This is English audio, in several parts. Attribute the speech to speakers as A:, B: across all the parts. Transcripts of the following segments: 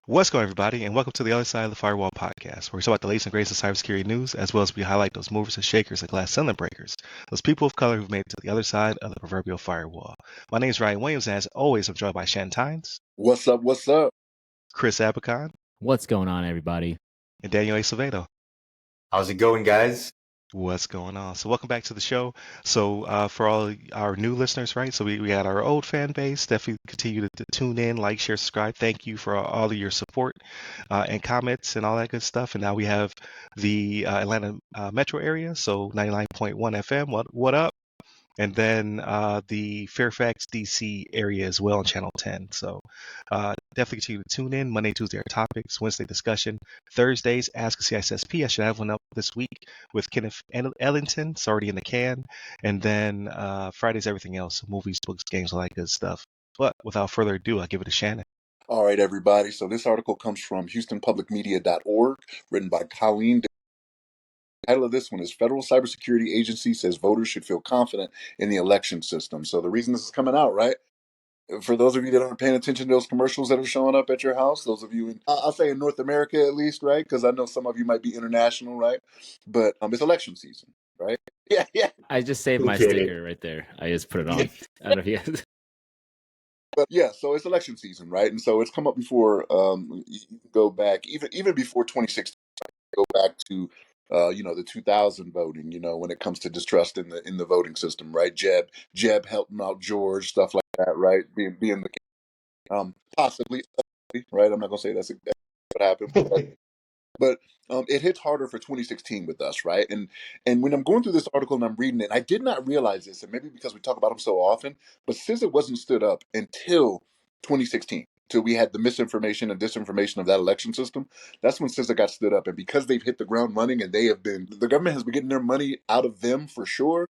A: What's going on, everybody, and welcome to the other side of the Firewall podcast, where we talk about the latest and greatest of cybersecurity news, as well as we highlight those movers and shakers and glass ceiling breakers, those people of color who've made it to the other side of the proverbial firewall. My name is Ryan Williams, and as always, I'm joined by Shannon Tynes.
B: What's up? What's up?
A: Chris Abacon.
C: What's going on, everybody?
A: And Daniel Acevedo.
D: How's it going, guys?
A: What's going on? So welcome back to the show. So for all our new listeners, right? So we had our old fan base. Definitely continue to tune in, like, share, subscribe. Thank you for all of your support and comments and all that good stuff. And now we have the Atlanta metro area, so 99.1 FM. What up? And then the Fairfax, DC area as well on Channel 10. So definitely continue to tune in. Monday, Tuesday are topics. Wednesday discussion. Thursdays, Ask a CISSP. I should have one up this week with Kenneth Ellington. It's already in the can. And then Fridays, everything else. Movies, books, games, all that good stuff. But without further ado, I'll give it to Shannon.
B: All right, everybody. So this article comes from HoustonPublicMedia.org, written by Colleen. The title of this one is Federal Cybersecurity Agency Says Voters Should Feel Confident in the Election System. So the reason this is coming out, right? For those of you that aren't paying attention to those commercials that are showing up at your house, those of you in, I'll say in North America at least, right? Because I know some of you might be international, right? But it's election season, right? Yeah.
C: I just saved my sticker right there. I just put it on. I don't know if you guys...
B: But yeah, so it's election season, right? And so it's come up before. You can go back even before 2016. Go back to the 2000 voting. When it comes to distrust in the voting system, right? Jeb helping out George, stuff like that, right? Being the possibly right. I'm not gonna say that's what happened, but it hits harder for 2016 with us, right? And when I'm going through this article and I'm reading it, I did not realize this, and maybe because we talk about them so often, but CISA wasn't stood up until 2016, till we had the misinformation and disinformation of that election system. That's when CISA got stood up, and because they've hit the ground running and the government has been getting their money out of them for sure.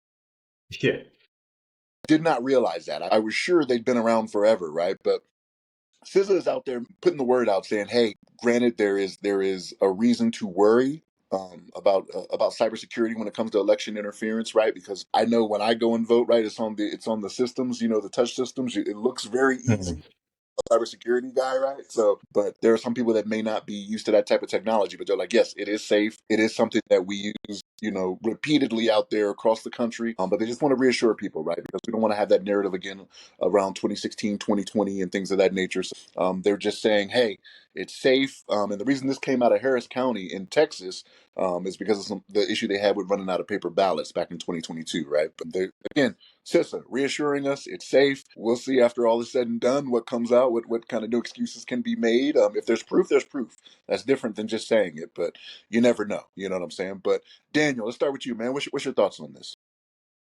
D: Yeah.
B: Did not realize that. I was sure they'd been around forever, right? But CISA is out there putting the word out, saying, "Hey, granted, there is a reason to worry about cybersecurity when it comes to election interference, right? Because I know when I go and vote, right, it's on the systems, the touch systems. It looks very easy." Cybersecurity guy, right? So, but there are some people that may not be used to that type of technology, but they're like, yes, it is safe. It is something that we use, repeatedly out there across the country. But they just want to reassure people, right? Because we don't want to have that narrative again around 2016, 2020 and things of that nature. So, they're just saying, hey, it's safe. And the reason this came out of Harris County in Texas is because of the issue they had with running out of paper ballots back in 2022, right? But again, CISA reassuring us it's safe. We'll see after all is said and done what comes out, what kind of new excuses can be made. If there's proof, there's proof. That's different than just saying it, but you never know. You know what I'm saying? But Daniel, let's start with you, man. What's your thoughts on this?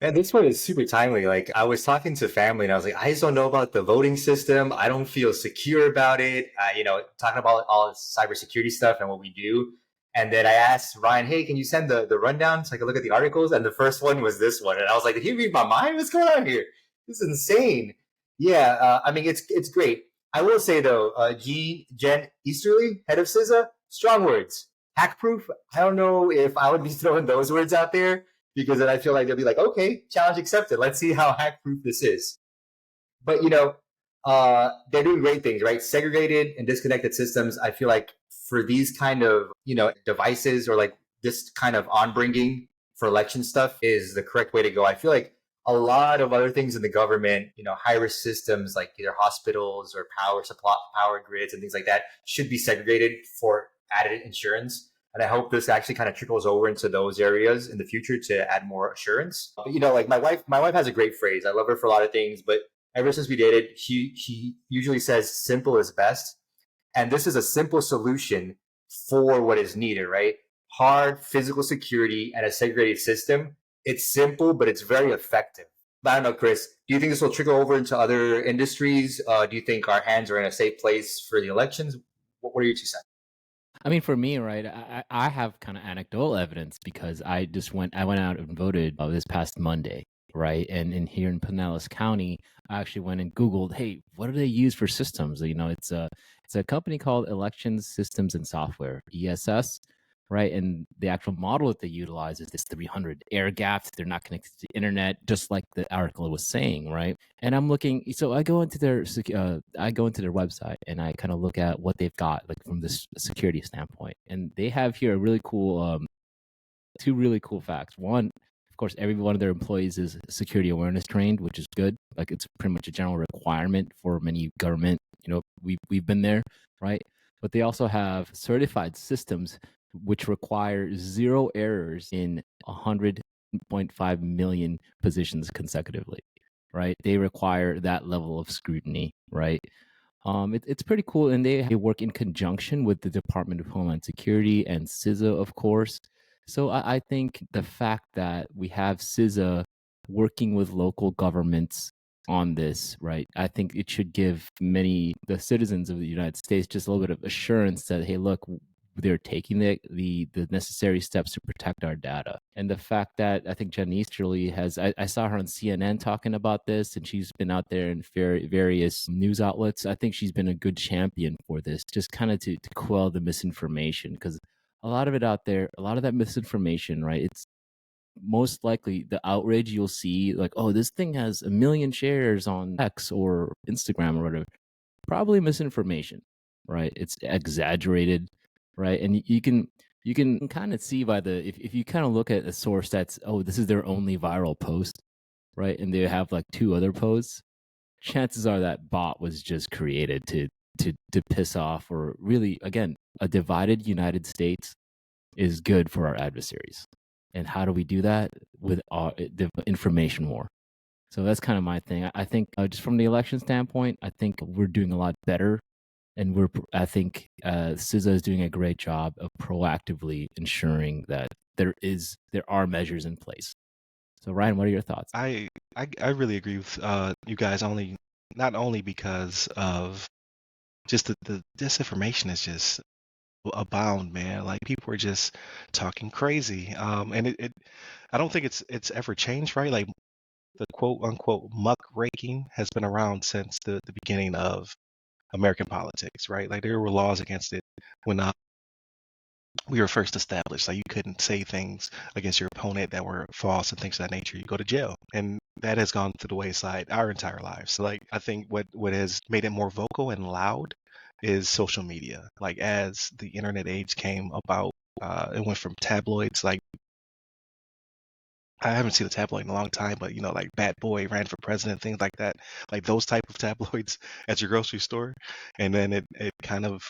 D: Man, this one is super timely. Like, I was talking to family and I was like, I just don't know about the voting system. I don't feel secure about it. Talking about all this cybersecurity stuff and what we do. And then I asked Ryan, hey, can you send the rundown so I can look at the articles? And the first one was this one. And I was like, did he read my mind? What's going on here? This is insane. Yeah, it's great. I will say, though, Jen Easterly, head of CISA, strong words. Hack-proof, I don't know if I would be throwing those words out there, because then I feel like they'll be like, okay, challenge accepted. Let's see how hack-proof this is. But, they're doing great things, right? Segregated and disconnected systems, I feel like for these kind of, devices or like this kind of on-bringing for election stuff is the correct way to go. I feel like a lot of other things in the government, high-risk systems like either hospitals or power grids and things like that should be segregated for added insurance. And I hope this actually kind of trickles over into those areas in the future to add more assurance. But, like my wife has a great phrase. I love her for a lot of things, but ever since we dated, she usually says simple is best. And this is a simple solution for what is needed, right? Hard physical security and a segregated system. It's simple, but it's very effective. But I don't know, Chris, do you think this will trickle over into other industries? Do you think our hands are in a safe place for the elections? What are your 2 cents?
C: I mean, for me, right, I have kind of anecdotal evidence because I went out and voted this past Monday, right? And here in Pinellas County, I actually went and Googled, hey, what do they use for systems? It's a company called Elections Systems and Software, ESS, right? And the actual model that they utilize is this 300 air gaps. They're not connected to the internet, just like the article was saying, right? And I'm looking, so I go into their website and I kind of look at what they've got, like from this security standpoint. And they have here a really cool, two really cool facts. One, of course, every one of their employees is security awareness trained, which is good. Like it's pretty much a general requirement for many government. We've been there, right? But they also have certified systems which require 0 errors in 100.5 million positions consecutively, right? They require that level of scrutiny, right? It's pretty cool, and they work in conjunction with the Department of Homeland Security and CISA, of course. So I think the fact that we have CISA working with local governments on this, right? I think it should give the citizens of the United States just a little bit of assurance that, hey, look, they're taking the necessary steps to protect our data. And the fact that I think Jen Easterly I saw her on CNN talking about this, and she's been out there in various news outlets. I think she's been a good champion for this, just kind of to quell the misinformation, because a lot of it out there, a lot of that misinformation, right? It's most likely the outrage you'll see, like, oh, this thing has 1 million shares on X or Instagram or whatever. Probably misinformation, right? It's exaggerated, right? And you can kind of see by if you kind of look at a source that's, oh, this is their only viral post, right? And they have like 2 other posts. Chances are that bot was just created to piss off, or really, again, a divided United States is good for our adversaries. And how do we do that? With the information war. So that's kind of my thing. I think just from the election standpoint, I think we're doing a lot better, and I think CISA is doing a great job of proactively ensuring that there are measures in place. So Ryan, what are your thoughts?
A: I really agree with you guys, not only because of just the disinformation is just abound, man. Like people are just talking crazy. And I don't think it's ever changed, right? Like the quote unquote muck raking has been around since the beginning of American politics, right? Like there were laws against it when we were first established. Like you couldn't say things against your opponent that were false and things of that nature. You go to jail. And that has gone to the wayside our entire lives. So like I think what has made it more vocal and loud is social media. Like as the internet age came about, it went from tabloids like I haven't seen a tabloid in a long time, but like Bad Boy ran for president, things like that, like those type of tabloids at your grocery store, and then it kind of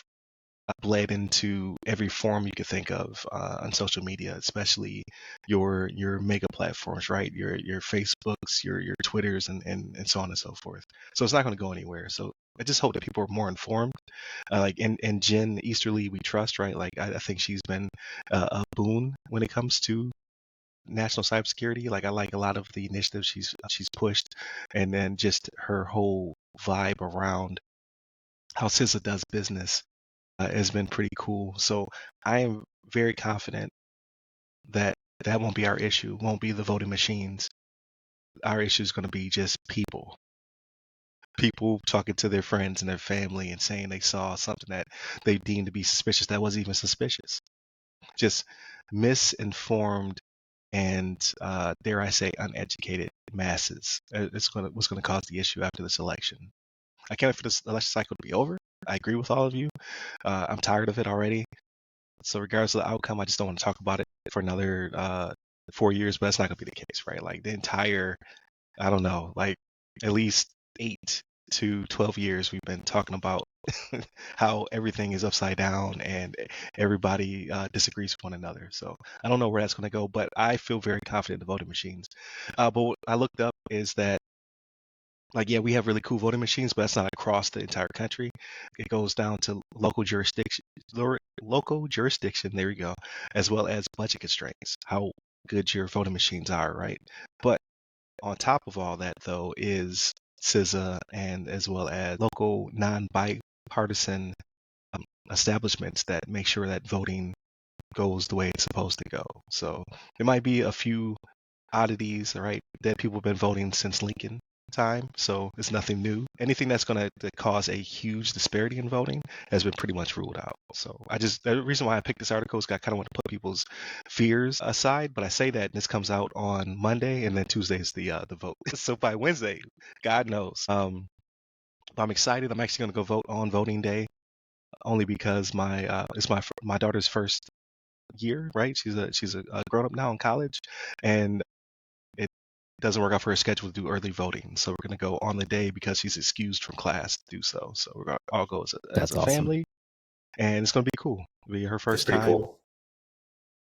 A: bled into every form you could think of on social media, especially your mega platforms, right? Your Facebooks, your Twitters, and so on and so forth. So it's not going to go anywhere. So I just hope that people are more informed. Like in Jen Easterly, we trust, right? Like I think she's been a boon when it comes to national cybersecurity. Like I like a lot of the initiatives she's pushed, and then just her whole vibe around how CISA does business has been pretty cool. So I am very confident that that won't be our issue. Won't be the voting machines. Our issue is going to be just people talking to their friends and their family and saying they saw something that they deemed to be suspicious that wasn't even suspicious. Just misinformed and dare I say uneducated masses. It's what's going to cause the issue after this election. I can't wait for this election cycle to be over. I agree with all of you. I'm tired of it already. So regardless of the outcome, I just don't want to talk about it for another 4 years, but that's not going to be the case, right? Like the entire, I don't know, like at least 8 to 12 years we've been talking about how everything is upside down and everybody disagrees with one another. So I don't know where that's going to go, but I feel very confident in the voting machines. But what I looked up is that, like, yeah, we have really cool voting machines, but that's not across the entire country. It goes down to local jurisdiction. Local jurisdiction, there we go, as well as budget constraints, how good your voting machines are, right? But on top of all that, though, is CISA and as well as local non-bipartisan establishments that make sure that voting goes the way it's supposed to go. So there might be a few oddities, right? That people have been voting since Lincoln, time, so it's nothing new. Anything that's going to cause a huge disparity in voting has been pretty much ruled out. So the reason why I picked this article is I kind of want to put people's fears aside, but I say that this comes out on Monday and then Tuesday is the vote. So by Wednesday, God knows. I'm excited. I'm actually going to go vote on voting day only because it's my daughter's first year, right? She's a grown up now in college, and it doesn't work out for her schedule to do early voting. So we're going to go on the day because she's excused from class to do so. So we're going to all go as
C: That's
A: a
C: awesome.
A: family, and it's going to be cool. It'll be her
D: That's
A: first
D: pretty
A: time.
D: cool.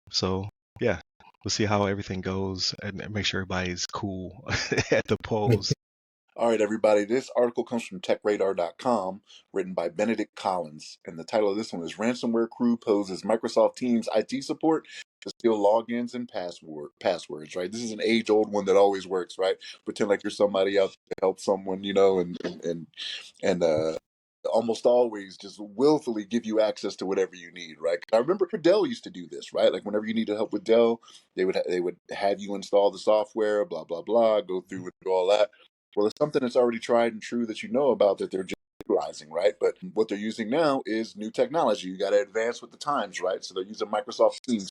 A: So yeah, we'll see how everything goes and make sure everybody's cool at the polls.
B: All right, everybody. This article comes from TechRadar.com, written by Benedict Collins. And the title of this one is Ransomware Crew Poses Microsoft Teams IT Support to Steal Logins and Passwords, right? This is an age-old one that always works, right? Pretend like you're somebody out to help someone, and almost always just willfully give you access to whatever you need, right? I remember Dell used to do this, right? Like whenever you needed help with Dell, they would have you install the software, blah, blah, blah, go through and do all that. Well, it's something that's already tried and true that you know about that they're just utilizing, right? But what they're using now is new technology. You got to advance with the times, right? So they're using Microsoft Teams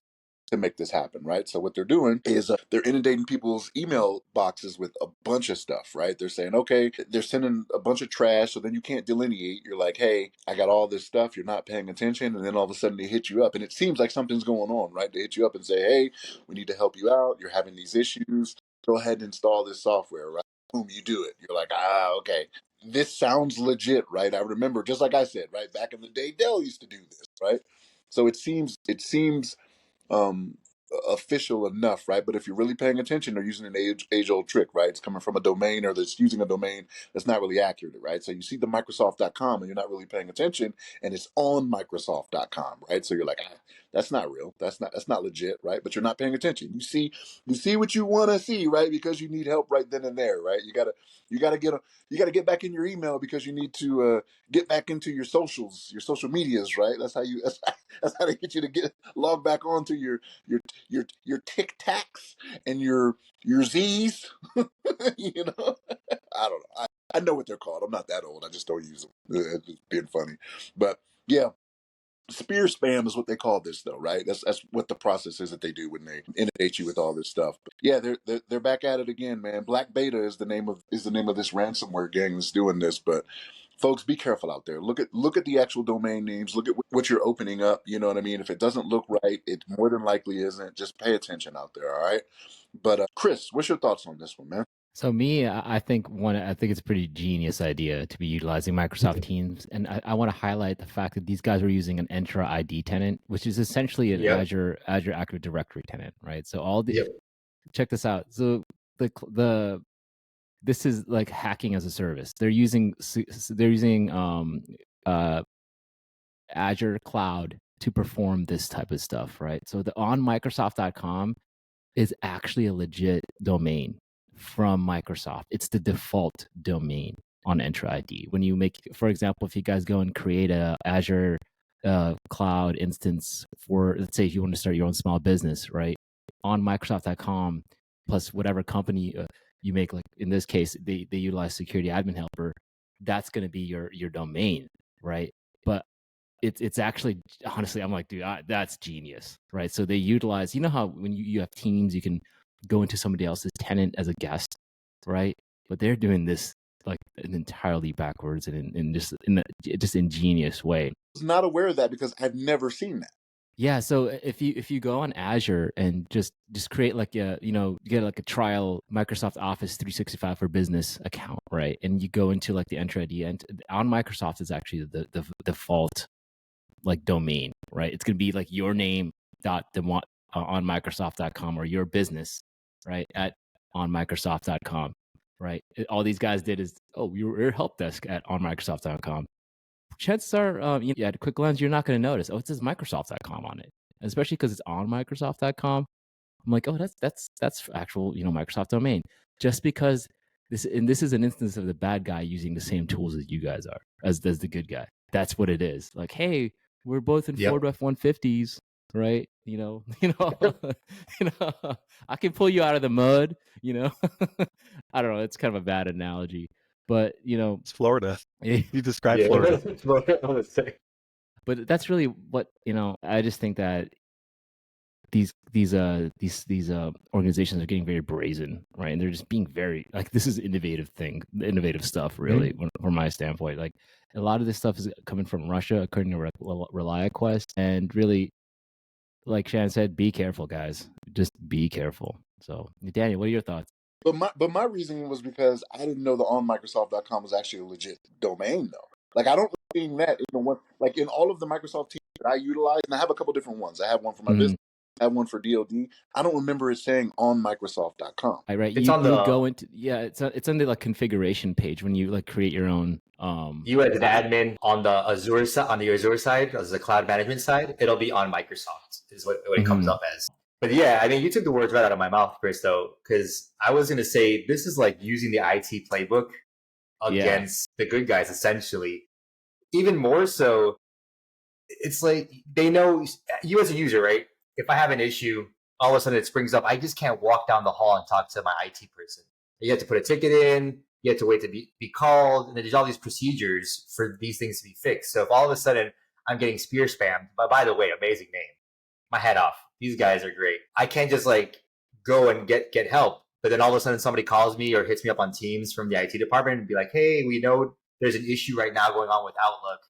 B: to make this happen, right? So what they're doing is they're inundating people's email boxes with a bunch of stuff, right? They're saying, okay, they're sending a bunch of trash, so then you can't delineate. You're like, hey, I got all this stuff. You're not paying attention, and then all of a sudden they hit you up, and it seems like something's going on, right? They hit you up and say, hey, we need to help you out. You're having these issues. Go ahead and install this software, right? Boom, you do it. You're like, okay. This sounds legit, right? I remember, just like I said, right, back in the day, Dell used to do this, right? So it seems um, official enough, right? But if you're really paying attention, they're using an age-old trick, right? It's coming from a domain or that's using a domain that's not really accurate, right? So you see the Microsoft.com and you're not really paying attention, and it's on Microsoft.com, right? So you're like, that's not real. That's not legit, right? But you're not paying attention. You see what you want to see, right? Because you need help right then and there, right? You gotta get back in your email because you need to get back into your social medias, right? That's how they get you to get log back onto your Tic Tacs and your Z's. you know, I don't know. I know what they're called. I'm not that old. I just don't use them. It's just being funny, but yeah. Spear spam is what they call this, though, right? That's what the process is that they do when they inundate you with all this stuff. But yeah, they're back at it again, man. Black Beta is the name of this ransomware gang that's doing this. But folks, be careful out there. Look at the actual domain names. Look at what you're opening up. You know what I mean? If it doesn't look right, it more than likely isn't. Just pay attention out there. All right. But Chris, what's your thoughts on this one, man?
C: So me, I think it's a pretty genius idea to be utilizing Microsoft Teams, and I want to highlight the fact that these guys were using an Entra ID tenant, which is essentially an Azure Active Directory tenant, right? So check this out. So this is like hacking as a service. They're using Azure Cloud to perform this type of stuff, right? So the on Microsoft.com is actually a legit domain from Microsoft. It's the default domain on Entra ID. When you make, for example, if you guys go and create a Azure cloud instance for, let's say, if you want to start your own small business, right? On Microsoft.com plus whatever company you make, like in this case, they utilize Security Admin Helper. That's going to be your domain, right? But it's actually, honestly, I'm like, dude, that's genius, right? So they utilize, you know how when you have Teams, you can go into somebody else's tenant as a guest, right? But they're doing this like an entirely backwards and in just ingenious way.
B: I was not aware of that because I've never seen that.
C: Yeah, so if you go on Azure and just create like get like a trial Microsoft Office 365 for Business account, right? And you go into like the Entra ID, and on Microsoft is actually the default like domain, right? It's going to be like your name on Microsoft.com or your business, right? At on Microsoft.com, right? All these guys did is, your help desk at on Microsoft.com. Chances are, at a quick glance, you're not going to notice, it says Microsoft.com on it. And especially because it's on Microsoft.com. I'm like, that's actual, Microsoft domain. Just because this is an instance of the bad guy using the same tools as you guys are, as does the good guy. That's what it is. Like, hey, we're both in Ford F-150s, right? I can pull you out of the mud. I don't know. It's kind of a bad analogy, but
A: It's Florida. You described
D: Yeah,
A: Florida.
D: that's what I want to say.
C: but that's really what I just think that these organizations are getting very brazen, right? And they're just being very like, this is innovative stuff, really, from my standpoint. Like, a lot of this stuff is coming from Russia, according to ReliaQuest, and really, like Shannon said, be careful, guys. Just be careful. So, Daniel, what are your thoughts?
B: But my reasoning was because I didn't know the onmicrosoft.com was actually a legit domain though. Like I don't think that like in all of the Microsoft teams that I utilize, and I have a couple different ones. I have one for my business, I have one for DoD. I don't remember it saying onmicrosoft.com.
C: Right.
D: It's
C: You
D: on
C: you
D: the
C: go into it's on the like configuration page when you like create your own
D: you as an admin on the Azure side, as the cloud management side, it'll be on Microsoft is what it comes up as. But yeah, I mean, you took the words right out of my mouth, Chris, though, because I was going to say this is like using the IT playbook against the good guys, essentially. Even more so, it's like they know you as a user, right? If I have an issue, all of a sudden it springs up. I just can't walk down the hall and talk to my IT person. You have to put a ticket in. You have to wait to be called. And then there's all these procedures for these things to be fixed. So if all of a sudden I'm getting spear spammed, but by the way, amazing name, my head off. These guys are great. I can't just like go and get help. But then all of a sudden somebody calls me or hits me up on Teams from the IT department and be like, hey, we know there's an issue right now going on with Outlook.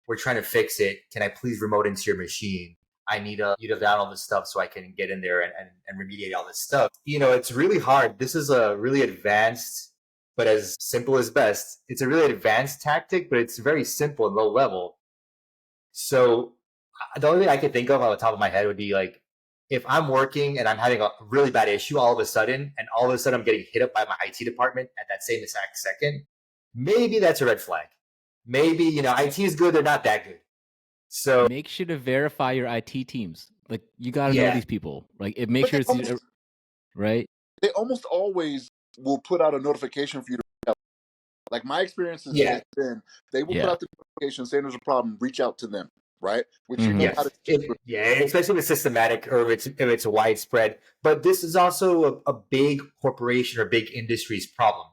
D: We're trying to fix it. Can I please remote into your machine? I need you to download this stuff so I can get in there and remediate all this stuff. It's really hard. This is a really advanced, but as simple as best. It's a really advanced tactic, but it's very simple and low level. So the only thing I could think of on the top of my head would be like, if I'm working and I'm having a really bad issue all of a sudden, and all of a sudden I'm getting hit up by my IT department at that same exact second, maybe that's a red flag. Maybe, IT is good, they're not that good. So
C: make sure to verify your IT teams. Like, you got to know these people. Like, it makes sure it's right.
B: They almost always will put out a notification for you to reach out. Like my experience has been, they will put out the notification saying there's a problem, reach out to them, right? Which you know how to
D: especially if it's systematic or if it's widespread. But this is also a big corporation or big industry's problem.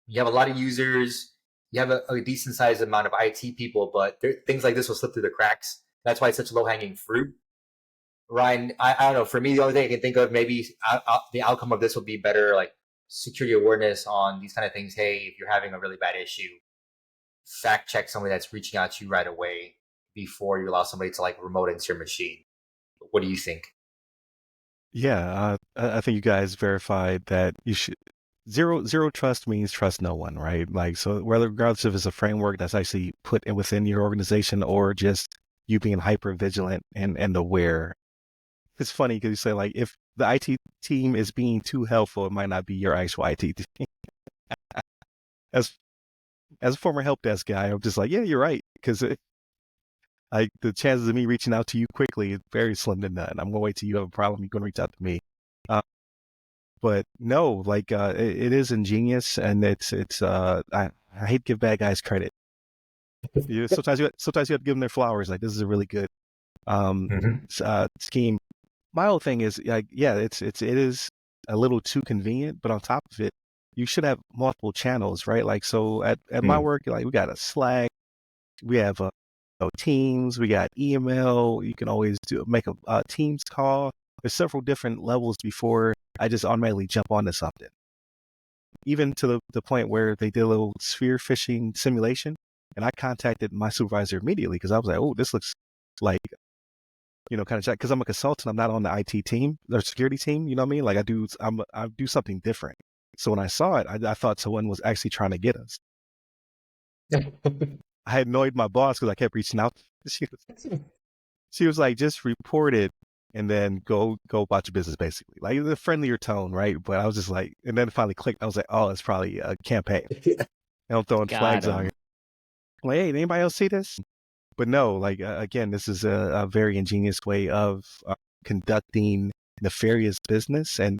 D: You have a lot of users. You have a decent sized amount of IT people, but things like this will slip through the cracks. That's why it's such low hanging fruit. Ryan, I don't know. For me, the only thing I can think of, maybe the outcome of this will be better, like security awareness on these kind of things. Hey, if you're having a really bad issue, fact check somebody that's reaching out to you right away before you allow somebody to like remote into your machine. What do you think?
A: Yeah, I think you guys verified that you should. Zero trust means trust no one, right? Like, so regardless if it's a framework that's actually put in within your organization or just you being hyper vigilant and aware. It's funny because you say, like, if the IT team is being too helpful, it might not be your actual IT team. As a former help desk guy, I'm just like, yeah, you're right, because like the chances of me reaching out to you quickly is very slim to none. I'm gonna wait till you have a problem. You're gonna reach out to me. But no, like it is ingenious, and it's I hate to give bad guys credit. Sometimes you have to give them their flowers. Like, this is a really good scheme. My whole thing is like, yeah, it is a little too convenient, but on top of it, you should have multiple channels, right? Like, so at my work, like, we got a Slack, we have Teams, we got email. You can always make a Teams call. There's several different levels before I just automatically jump onto something. Even to the point where they did a little spear phishing simulation, and I contacted my supervisor immediately because I was like, oh, this looks like, kind of check, because I'm a consultant. I'm not on the IT team or security team. You know what I mean? Like, I do something different. So when I saw it, I thought someone was actually trying to get us. I had annoyed my boss because I kept reaching out. She was like, just report it and then go about your business, basically. Like, the friendlier tone, right? But I was just like, and then it finally clicked. I was like, oh, it's probably a campaign. And I'm throwing flags on here. Like, hey, did anybody else see this? But no, like, again, this is a very ingenious way of conducting nefarious business. And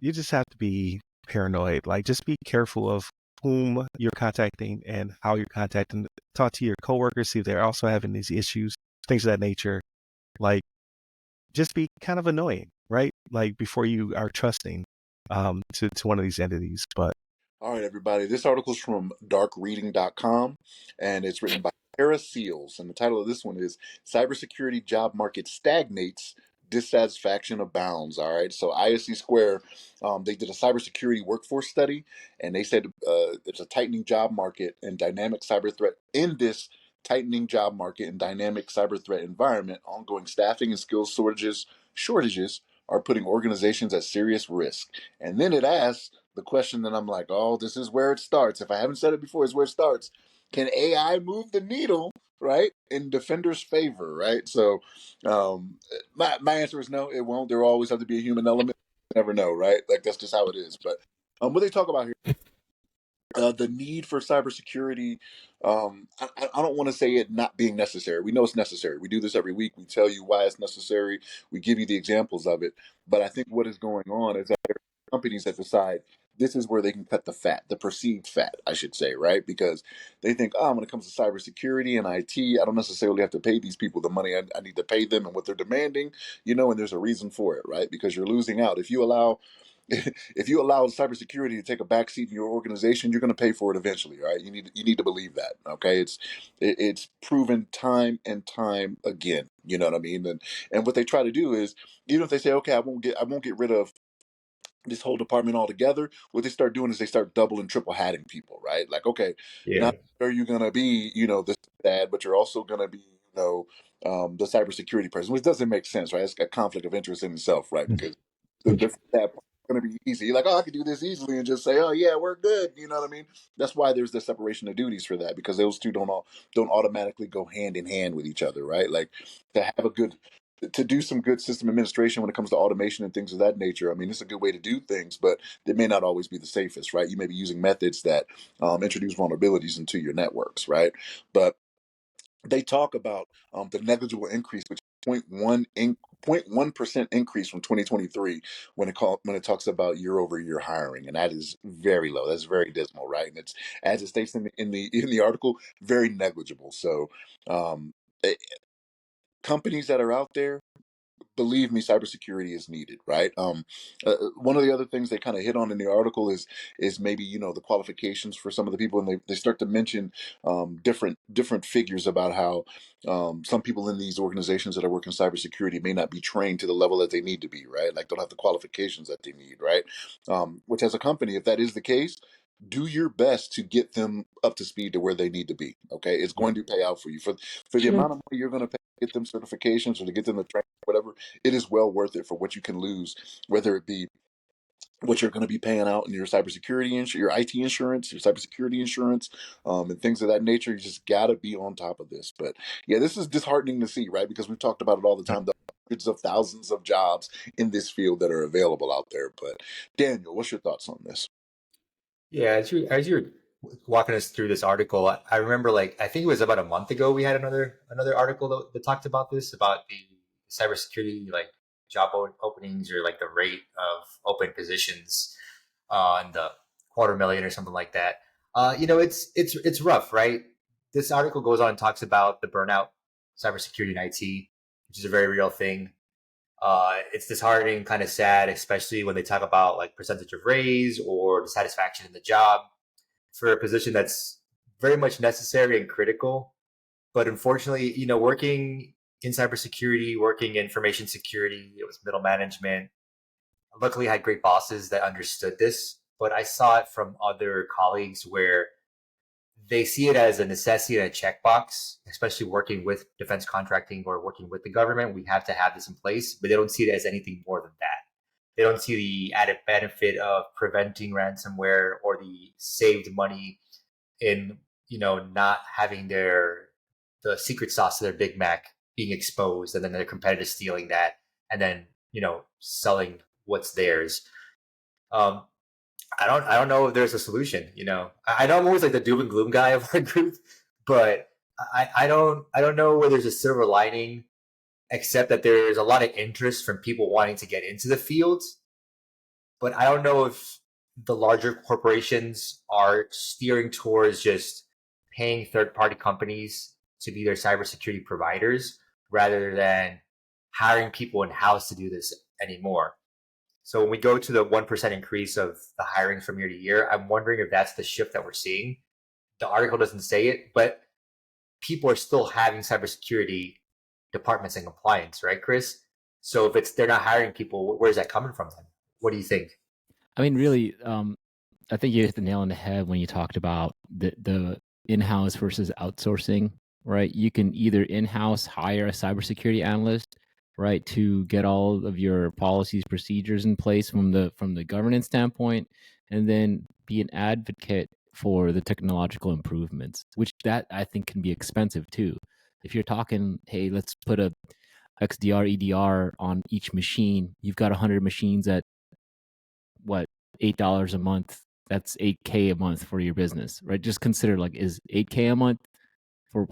A: you just have to be paranoid. Like, just be careful of whom you're contacting and how you're contacting. Talk to your coworkers, see if they're also having these issues, things of that nature. Like, just be kind of annoying, right? Like before you are trusting to one of these entities. But
B: All right, everybody. This article is from darkreading.com, and it's written by Tara Seals. And the title of this one is Cybersecurity Job Market Stagnates, Dissatisfaction Abounds. All right. So ISC Square, they did a cybersecurity workforce study, and they said it's a tightening job market and dynamic cyber threat. In this tightening job market and dynamic cyber threat environment, ongoing staffing and skills shortages are putting organizations at serious risk. And then it asks the question that I'm like, oh, this is where it starts. If I haven't said it before, it's where it starts. Can AI move the needle, right, in defenders' favor, right? So my answer is no, it won't. There will always have to be a human element. You never know, right? Like that's just how it is. But what they talk about here, the need for cybersecurity. I don't want to say it not being necessary. We know it's necessary. We do this every week. We tell you why it's necessary. We give you the examples of it. But I think what is going on is that there are companies that decide this is where they can cut the fat, the perceived fat, I should say, right? Because they think, oh, when it comes to cybersecurity and IT, I don't necessarily have to pay these people the money I need to pay them and what they're demanding, and there's a reason for it, right? Because you're losing out. If you allow cybersecurity to take a backseat in your organization, you're going to pay for it eventually, right? You need to believe that. Okay, it's proven time and time again. You know what I mean? And what they try to do is, even if they say, okay, I won't get rid of this whole department altogether, what they start doing is they start double and triple hatting people, right? Like, okay,
D: Yeah.
B: not only are you going to be, this bad, but you're also going to be, the cybersecurity person, which doesn't make sense, right? It's a conflict of interest in itself, right? Because that part is going to be easy. You're like, oh, I could do this easily and just say, oh yeah, we're good. You know what I mean? That's why there's the separation of duties for that, because those two don't automatically go hand in hand with each other, right? Like to have a good to do some good system administration when it comes to automation and things of that nature. I mean, it's a good way to do things, but they may not always be the safest, right? You may be using methods that introduce vulnerabilities into your networks, right? But they talk about the negligible increase, which is 0.1% increase from 2023 when it talks about year over year hiring, and that is very low. That's very dismal, right? And it's, as it states in the article, very negligible. So um, eh, companies that are out there, believe me, cybersecurity is needed, right? One of the other things they kind of hit on in the article is maybe the qualifications for some of the people, and they start to mention different figures about how some people in these organizations that are working cybersecurity may not be trained to the level that they need to be, right? Like don't have the qualifications that they need, right? Which as a company, if that is the case, do your best to get them up to speed to where they need to be. Okay, it's going to pay out for you for the amount of money you're going to pay to get them certifications or to get them the training, whatever. It is well worth it for what you can lose, whether it be what you're going to be paying out in your cybersecurity your IT insurance, your cybersecurity insurance, and things of that nature. You just got to be on top of this. But yeah, this is disheartening to see, right? Because we've talked about it all the time. The hundreds of thousands of jobs in this field that are available out there. But Daniel, what's your thoughts on this?
D: Yeah, as you're walking us through this article, I remember I think it was about a month ago we had another article that talked about this, about the cybersecurity job openings, or the rate of open positions in the 250,000 or something like that. It's rough, right? This article goes on and talks about the burnout cybersecurity in IT, which is a very real thing. It's disheartening, kind of sad, especially when they talk about percentage of raise or the satisfaction in the job for a position that's very much necessary and critical. But unfortunately, working in cybersecurity, working in information security, it was middle management. Luckily, I had great bosses that understood this, but I saw it from other colleagues where they see it as a necessity and a checkbox, especially working with defense contracting or working with the government. We have to have this in place, but they don't see it as anything more than that. They don't see the added benefit of preventing ransomware or the saved money in, not having the secret sauce of their Big Mac being exposed, and then their competitors stealing that, and then, selling what's theirs. Um, I don't know if there's a solution. I know I'm always the doom and gloom guy of our group, but I don't know where there's a silver lining, except that there's a lot of interest from people wanting to get into the field. But I don't know if the larger corporations are steering towards just paying third party companies to be their cybersecurity providers rather than hiring people in-house to do this anymore. So when we go to the 1% increase of the hiring from year to year, I'm wondering if that's the shift that we're seeing. The article doesn't say it, but people are still having cybersecurity departments and compliance, right, Chris? So if they're not hiring people, where's that coming from then? What do you think?
C: I mean, really, I think you hit the nail on the head when you talked about the in-house versus outsourcing, right? You can either in-house hire a cybersecurity analyst, right, to get all of your policies, procedures in place from the governance standpoint, and then be an advocate for the technological improvements, which that I think can be expensive too. If you're talking, hey, let's put a XDR, EDR on each machine, you've got 100 machines at what, $8 a month? That's $8K a month for your business, right? Just consider, like, is $8K a month for,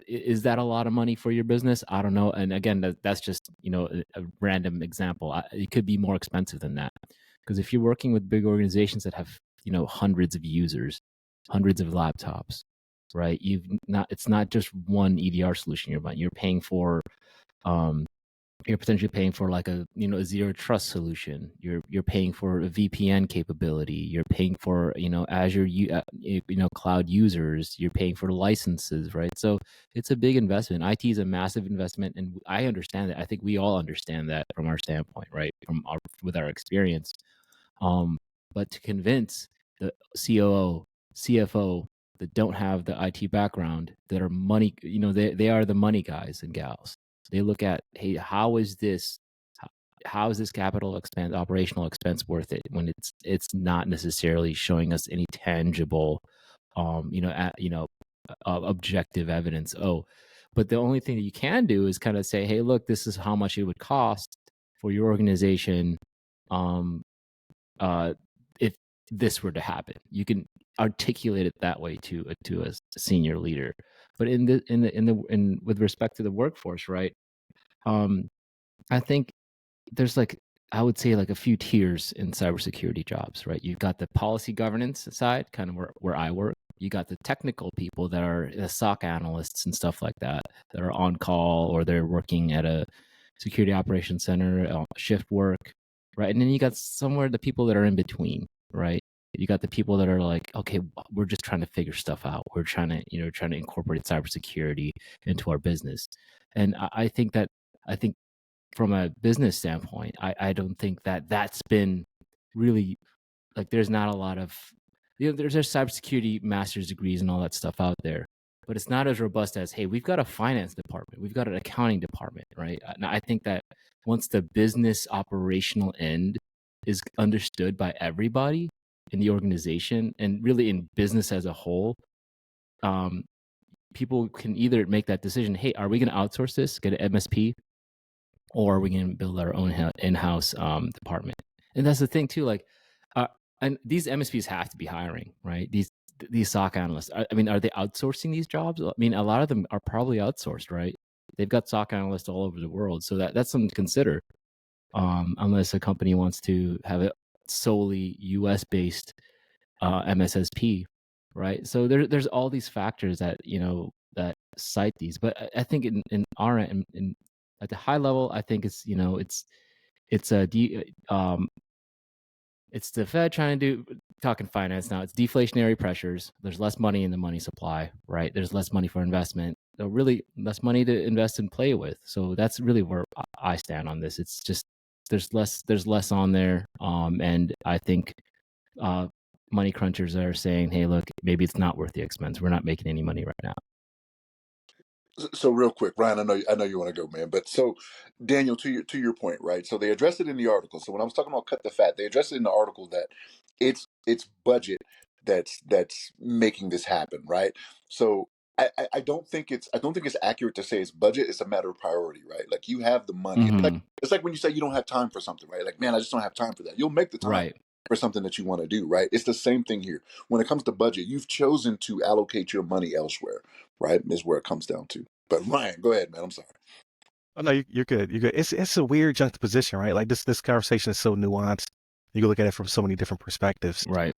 C: is that a lot of money for your business? I don't know. And again, that's just, a random example. It could be more expensive than that, because if you're working with big organizations that have, hundreds of users, hundreds of laptops, right? It's not just one EDR solution you're buying. You're paying for, you're potentially paying for like a zero trust solution. You're paying for a VPN capability. You're paying for Azure cloud users. You're paying for licenses, right? So it's a big investment. IT is a massive investment, and I understand that. I think we all understand that from our standpoint, right? With our experience. But to convince the COO, CFO that don't have the IT background, that are money, they are the money guys and gals. They look at, hey, how is this capital expense, operational expense worth it when it's not necessarily showing us any tangible, objective evidence. But the only thing that you can do is kind of say, hey, look, this is how much it would cost for your organization, if this were to happen. You can articulate it that way to a senior leader. But with respect to the workforce, right? I think there's I would say a few tiers in cybersecurity jobs, right? You've got the policy governance side, kind of where I work. You got the technical people that are the SOC analysts and stuff like that are on call, or they're working at a security operations center, shift work, right? And then you got somewhere the people that are in between, right? You got the people that are like, okay, we're just trying to figure stuff out. We're trying to incorporate cybersecurity into our business. And I think from a business standpoint, I don't think that's been really, there's not a lot of, there's cybersecurity master's degrees and all that stuff out there, but it's not as robust as, hey, we've got a finance department, we've got an accounting department, right? And I think that once the business operational end is understood by everybody in the organization and really in business as a whole, people can either make that decision, hey, are we going to outsource this, get an MSP, or are we going to build our own in-house department? And that's the thing too, and these MSPs have to be hiring, right? These SOC analysts. I mean, are they outsourcing these jobs? I mean, a lot of them are probably outsourced, right? They've got SOC analysts all over the world, so that's something to consider. Unless a company wants to have a solely U.S.-based MSSP, right? So there's all these factors that that cite these. But I think in our at the high level, I think it's it's the Fed trying to talking finance now. It's deflationary pressures. There's less money in the money supply, right? There's less money for investment. So really less money to invest and play with. So that's really where I stand on this. It's just there's less on there, and I think money crunchers are saying, hey, look, maybe it's not worth the expense. We're not making any money right now.
B: So real quick, Ryan, I know you want to go, man. But so Daniel, to your point, right? So they addressed it in the article. So when I was talking about cut the fat, they addressed it in the article that it's budget that's making this happen, right? So I don't think it's accurate to say it's budget. It's a matter of priority, right? Like you have the money.
C: Mm-hmm.
B: It's like when you say you don't have time for something, right? Like, man, I just don't have time for that. You'll make the time.
C: Right.
B: For something that you want to do, right? It's the same thing here. When it comes to budget, you've chosen to allocate your money elsewhere, right? Is where it comes down to. But Ryan, go ahead, man. I'm sorry.
A: Oh no, you're good. You're good. It's a weird juxtaposition, right? Like this conversation is so nuanced. You can look at it from so many different perspectives.
C: Right.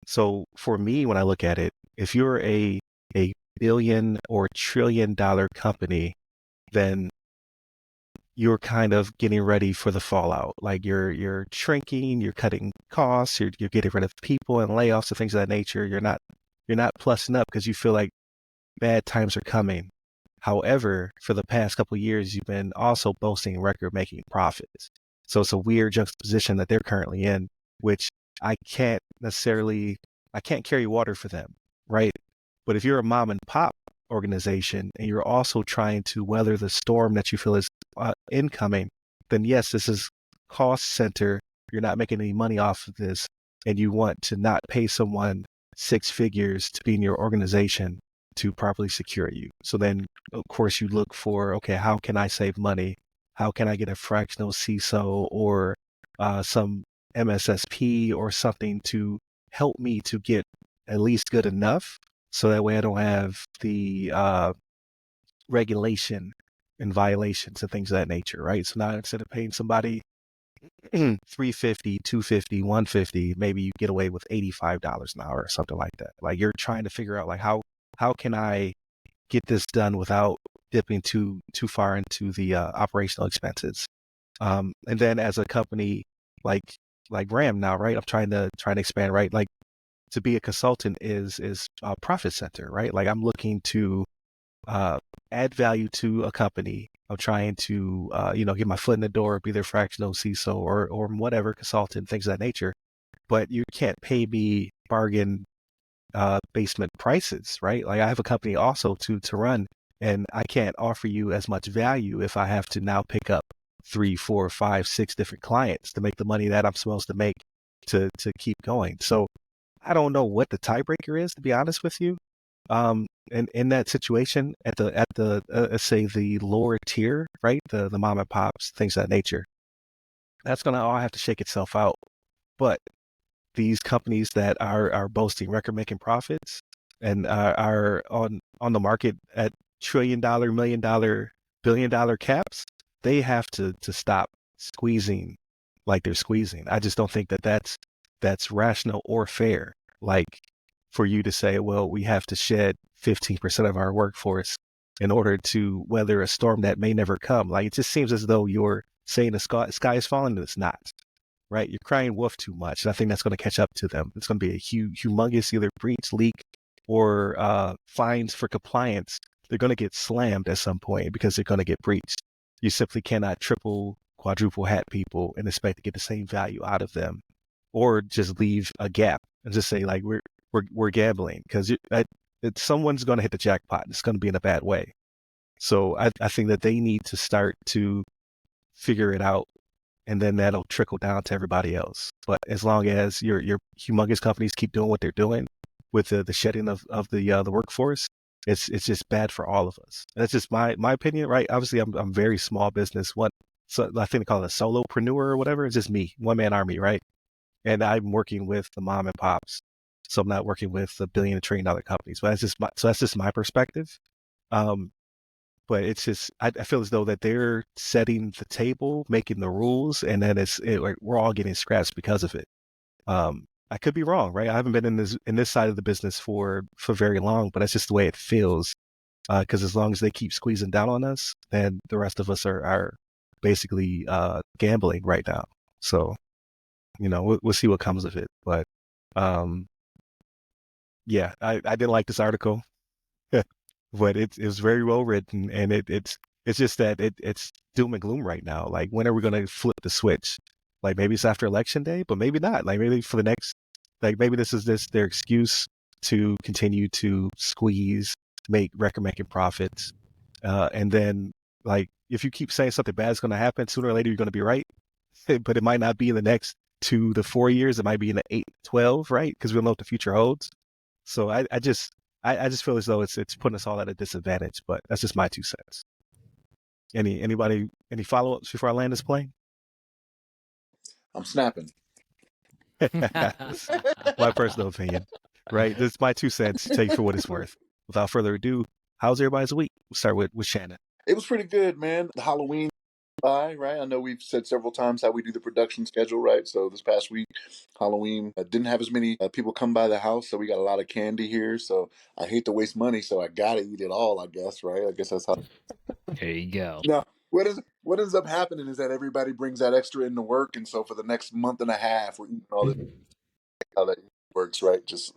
A: So for me, when I look at it, if you're a billion or $1 trillion company, then you're kind of getting ready for the fallout. Like you're shrinking, you're cutting costs, you're getting rid of people and layoffs and things of that nature. You're not plussing up because you feel like bad times are coming. However, for the past couple of years, you've been also boasting record-making profits. So it's a weird juxtaposition that they're currently in, which I can't necessarily, I can't carry water for them, right? But if you're a mom and pop organization and you're also trying to weather the storm that you feel is incoming, then yes, this is cost center. You're not making any money off of this, and you want to not pay someone six figures to be in your organization to properly secure you. So then, of course, you look for, okay, how can I save money? How can I get a fractional CISO or some MSSP or something to help me to get at least good enough, so that way I don't have the regulation and violations and things of that nature, right? So now instead of paying somebody 350, 250, 150, maybe you get away with $85 an hour or something like that. Like you're trying to figure out like how can I get this done without dipping too far into the operational expenses. And then as a company like RAM now, right? I'm trying to expand, right? Like to be a consultant is a profit center, right? Like I'm looking to add value to a company. I'm trying to get my foot in the door, be their fractional CISO or whatever consultant, things of that nature. But you can't pay me bargain basement prices, right? Like I have a company also to run, and I can't offer you as much value if I have to now pick up 3, 4, 5, 6 different clients to make the money that I'm supposed to make to keep going. So I don't know what the tiebreaker is, to be honest with you. And in that situation, at the let's say the lower tier, right, the mom and pops, things of that nature, that's gonna all have to shake itself out. But these companies that are boasting record-making profits and are on the market at $1 trillion, $1 million, $1 billion caps, they have to stop squeezing like they're squeezing. I just don't think that that's rational or fair. Like for you to say, well, we have to shed 15% of our workforce in order to weather a storm that may never come. Like it just seems as though you're saying the sky is falling and it's not. Right, you're crying wolf too much, and I think that's going to catch up to them. It's going to be a humongous either breach, leak, or fines for compliance. They're going to get slammed at some point because they're going to get breached. You simply cannot triple, quadruple hat people and expect to get the same value out of them, or just leave a gap and just say like we're gambling because someone's going to hit the jackpot. And it's going to be in a bad way. So I think that they need to start to figure it out, and then that'll trickle down to everybody else. But as long as your humongous companies keep doing what they're doing with the shedding of the workforce, it's just bad for all of us. And that's just my opinion, right? Obviously, I'm very small business. So I think they call it a solopreneur or whatever. It's just me, one man army, right? And I'm working with the mom and pops, so I'm not working with the billion and $1 trillion companies. But that's just my perspective. But it's just I feel as though that they're setting the table, making the rules, and then like we're all getting scratched because of it. I could be wrong, right? I haven't been in this side of the business for very long, but that's just the way it feels. Because as long as they keep squeezing down on us, then the rest of us are basically gambling right now. So we'll see what comes of it. But yeah, I didn't like this article. But it was very well written, and it's just that it's doom and gloom right now. Like when are we going to flip the switch? Like maybe it's after election day, but maybe not. Like maybe for the next, like maybe this is their excuse to continue to squeeze, make record-making profits, and then like if you keep saying something bad is going to happen, sooner or later you're going to be right, but it might not be in the next 2 to 4 years. It might be in the 8 to 12, right? Because we don't know what the future holds. So I just feel as though it's putting us all at a disadvantage, but that's just my 2 cents. Anybody, any follow-ups before I land this plane?
B: I'm snapping.
A: My personal opinion, right? This is my 2 cents. Take for what it's worth. Without further ado, how's everybody's week? We'll start with Shannon.
B: It was pretty good, man. The Halloween right? I know we've said several times how we do the production schedule, right? So this past week, Halloween, didn't have as many people come by the house, so we got a lot of candy here. So I hate to waste money, so I gotta eat it all, I guess, right? I guess that's how.
C: There you go.
B: No, what is it? what ends up happening is that everybody brings that extra into work, and so for the next month and a half, we're eating all this. How that works, right? Just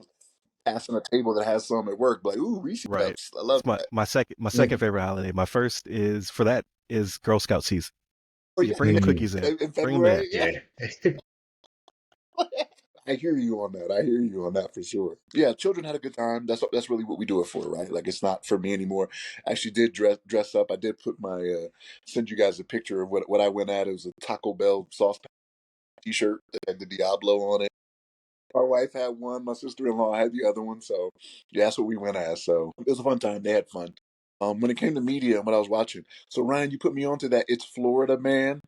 B: passing a table that has some at work, like, ooh, Reese
A: Right.
B: cups. I love
A: It's my
B: that.
A: my second favorite holiday. My first is for that is Girl Scout season.
B: Oh
A: You
B: yeah,
A: bring the cookies in.
B: in
A: Bring them in.
B: February, yeah. I hear you on that. I hear you on that for sure. Yeah, children had a good time. That's really what we do it for, right? Like it's not for me anymore. I actually did dress up. I did put my send you guys a picture of what I went at. It was a Taco Bell sauce T-shirt that had the Diablo on it. My wife had one. My sister-in-law had the other one. So yeah, that's what we went as. So it was a fun time. They had fun. When it came to media and what I was watching. So Ryan, you put me onto that. It's Florida Man,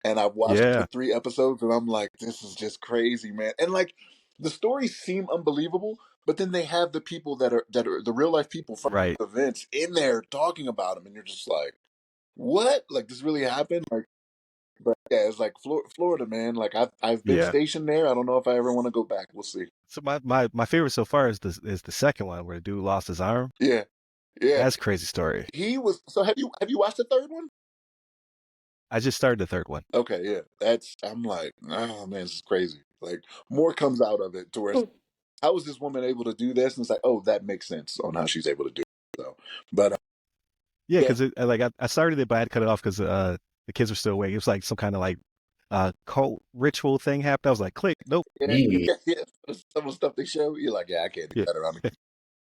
B: and I've watched the
A: Yeah.
B: 3 episodes, and I'm like, this is just crazy, man. And like, the stories seem unbelievable, but then they have the people that are the real life people from
A: Right.
B: events in there talking about them, and you're just like, what? Like this really happened? Like, but yeah, it's like Florida, man. Like I've been
A: Yeah.
B: stationed there. I don't know if I ever want to go back. We'll see.
A: So my favorite so far is the second one where the dude lost his arm.
B: Yeah, yeah.
A: That's a crazy story.
B: He was. So have you watched the third one?
A: I just started the third one.
B: Okay, yeah. That's I'm like, oh man, this is crazy. Like more comes out of it to where how is this woman able to do this? And it's like, oh, that makes sense on how she's able to do it. So, but
A: Yeah,
B: yeah,
A: because I started it, but I had to cut it off because the kids were still awake. It was like some kind of like cult ritual thing happened. I was like, click, nope.
B: yeah, yeah, yeah. Some of the stuff they show, you're like, yeah, I can't do
A: Yeah.
B: that around me.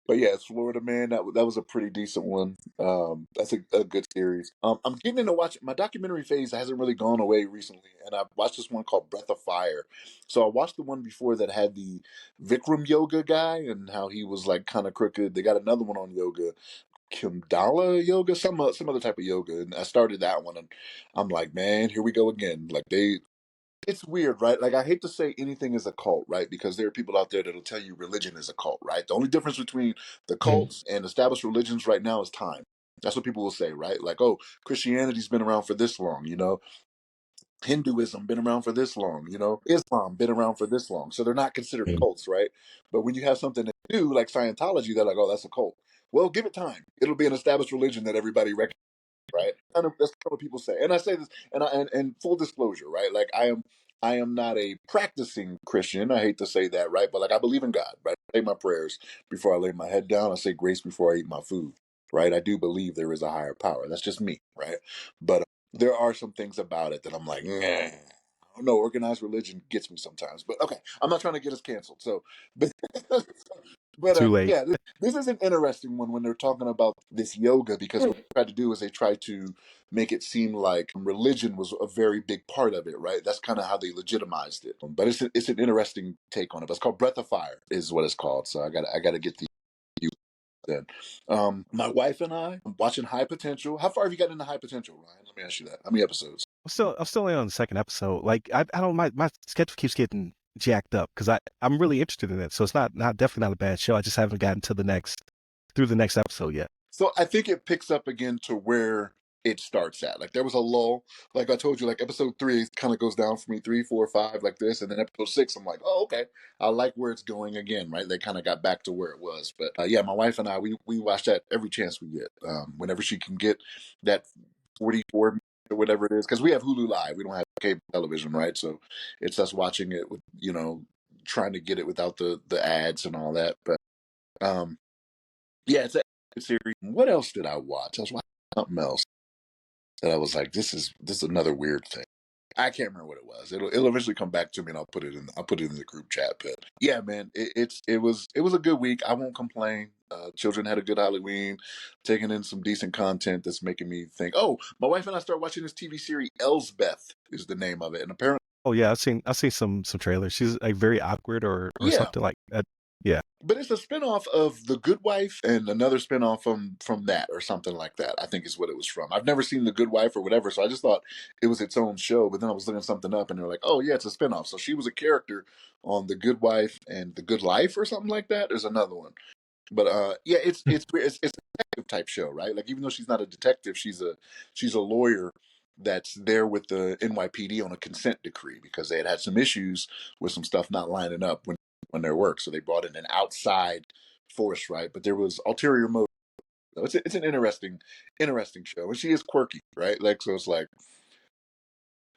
B: But yeah, it's Florida Man. That was a pretty decent one. That's a good series. I'm getting into watching my documentary phase hasn't really gone away recently, and I've watched this one called Breath of Fire. So I watched the one before that had the Vikram yoga guy and how he was like kind of crooked. They got another one on yoga, Kimdala yoga, some other type of yoga, and I started that one, and I'm like, man, here we go again. Like it's weird, right? Like I hate to say anything is a cult, right? Because there are people out there that'll tell you religion is a cult, right? The only difference between the cults and established religions right now is time. That's what people will say, right? Like, oh, Christianity's been around for this long, Hinduism been around for this long, Islam been around for this long. So they're not considered cults, right? But when you have something that new, like Scientology, they're like, oh, that's a cult. Well, give it time. It'll be an established religion that everybody recognizes, right? That's kind of what people say. And I say this, and full disclosure, right? Like I am not a practicing Christian. I hate to say that, right? But like I believe in God, right? I say my prayers before I lay my head down. I say grace before I eat my food, right? I do believe there is a higher power. That's just me, right? But there are some things about it that I'm like, nah. I don't know. Organized religion gets me sometimes, but okay. I'm not trying to get us canceled. So, but but
A: Too late.
B: yeah, this is an interesting one when they're talking about this yoga because what they tried to do is they tried to make it seem like religion was a very big part of it, right? That's kind of how they legitimized it. But it's an interesting take on it. But it's called Breath of Fire, is what it's called. So I got to get the then. My wife and I am watching High Potential. How far have you gotten into High Potential, Ryan? Let me ask you that. How many episodes?
A: I'm still only on the second episode. Like I don't my schedule keeps getting jacked up because I'm really interested in it. So it's not definitely not a bad show. I just haven't gotten to through the next episode yet.
B: So I think it picks up again to where it starts at. Like there was a lull. Like I told you, like episode 3 kind of goes down for me, 3, 4, 5, like this, and then episode 6, I'm like, oh okay, I like where it's going again. Right? They kind of got back to where it was. But yeah, my wife and I, we watch that every chance we get. Whenever she can get that 44 or whatever it is, because we have Hulu Live, we don't have cable television, right? So it's us watching it with trying to get it without the ads and all that. But yeah, it's a good series. What else did I watch? I was watching something else that I was like, this is another weird thing. I can't remember what it was. It'll eventually come back to me, and I'll put it in the group chat. But yeah, man, it was a good week. I won't complain. Children had a good Halloween, taking in some decent content that's making me think. Oh, my wife and I started watching this TV series. Elsbeth is the name of it, and apparently,
A: Oh yeah, I've seen some trailers. She's like very awkward or
B: yeah.
A: something like that. Yeah.
B: But it's a spinoff of The Good Wife and another spinoff from that or something like that. I think is what it was from. I've never seen The Good Wife or whatever, so I just thought it was its own show. But then I was looking something up, and they're like, "Oh yeah, it's a spinoff." So she was a character on The Good Wife and The Good Life or something like that. There's another one, but yeah, it's a detective type show, right? Like even though she's not a detective, she's a lawyer that's there with the NYPD on a consent decree because they had some issues with some stuff not lining up when their work. So they brought in an outside force, right? But there was ulterior motive. So it's an interesting show, and she is quirky, right? Like, so it's like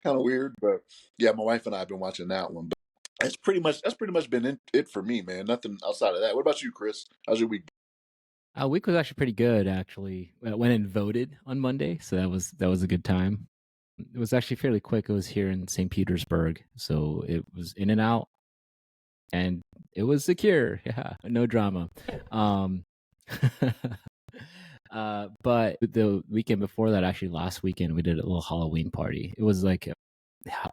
B: kind of weird, but yeah, my wife and I have been watching that one. But that's pretty much been it for me, man. Nothing outside of that. What about you, Chris? How's your week?
C: Our week was actually pretty good. Actually, I went and voted on Monday, so that was a good time. It was actually fairly quick. It was here in St. Petersburg, so it was in and out, and it was secure. Yeah, no drama. Um, but the weekend before that, actually last weekend, we did a little Halloween party. It was like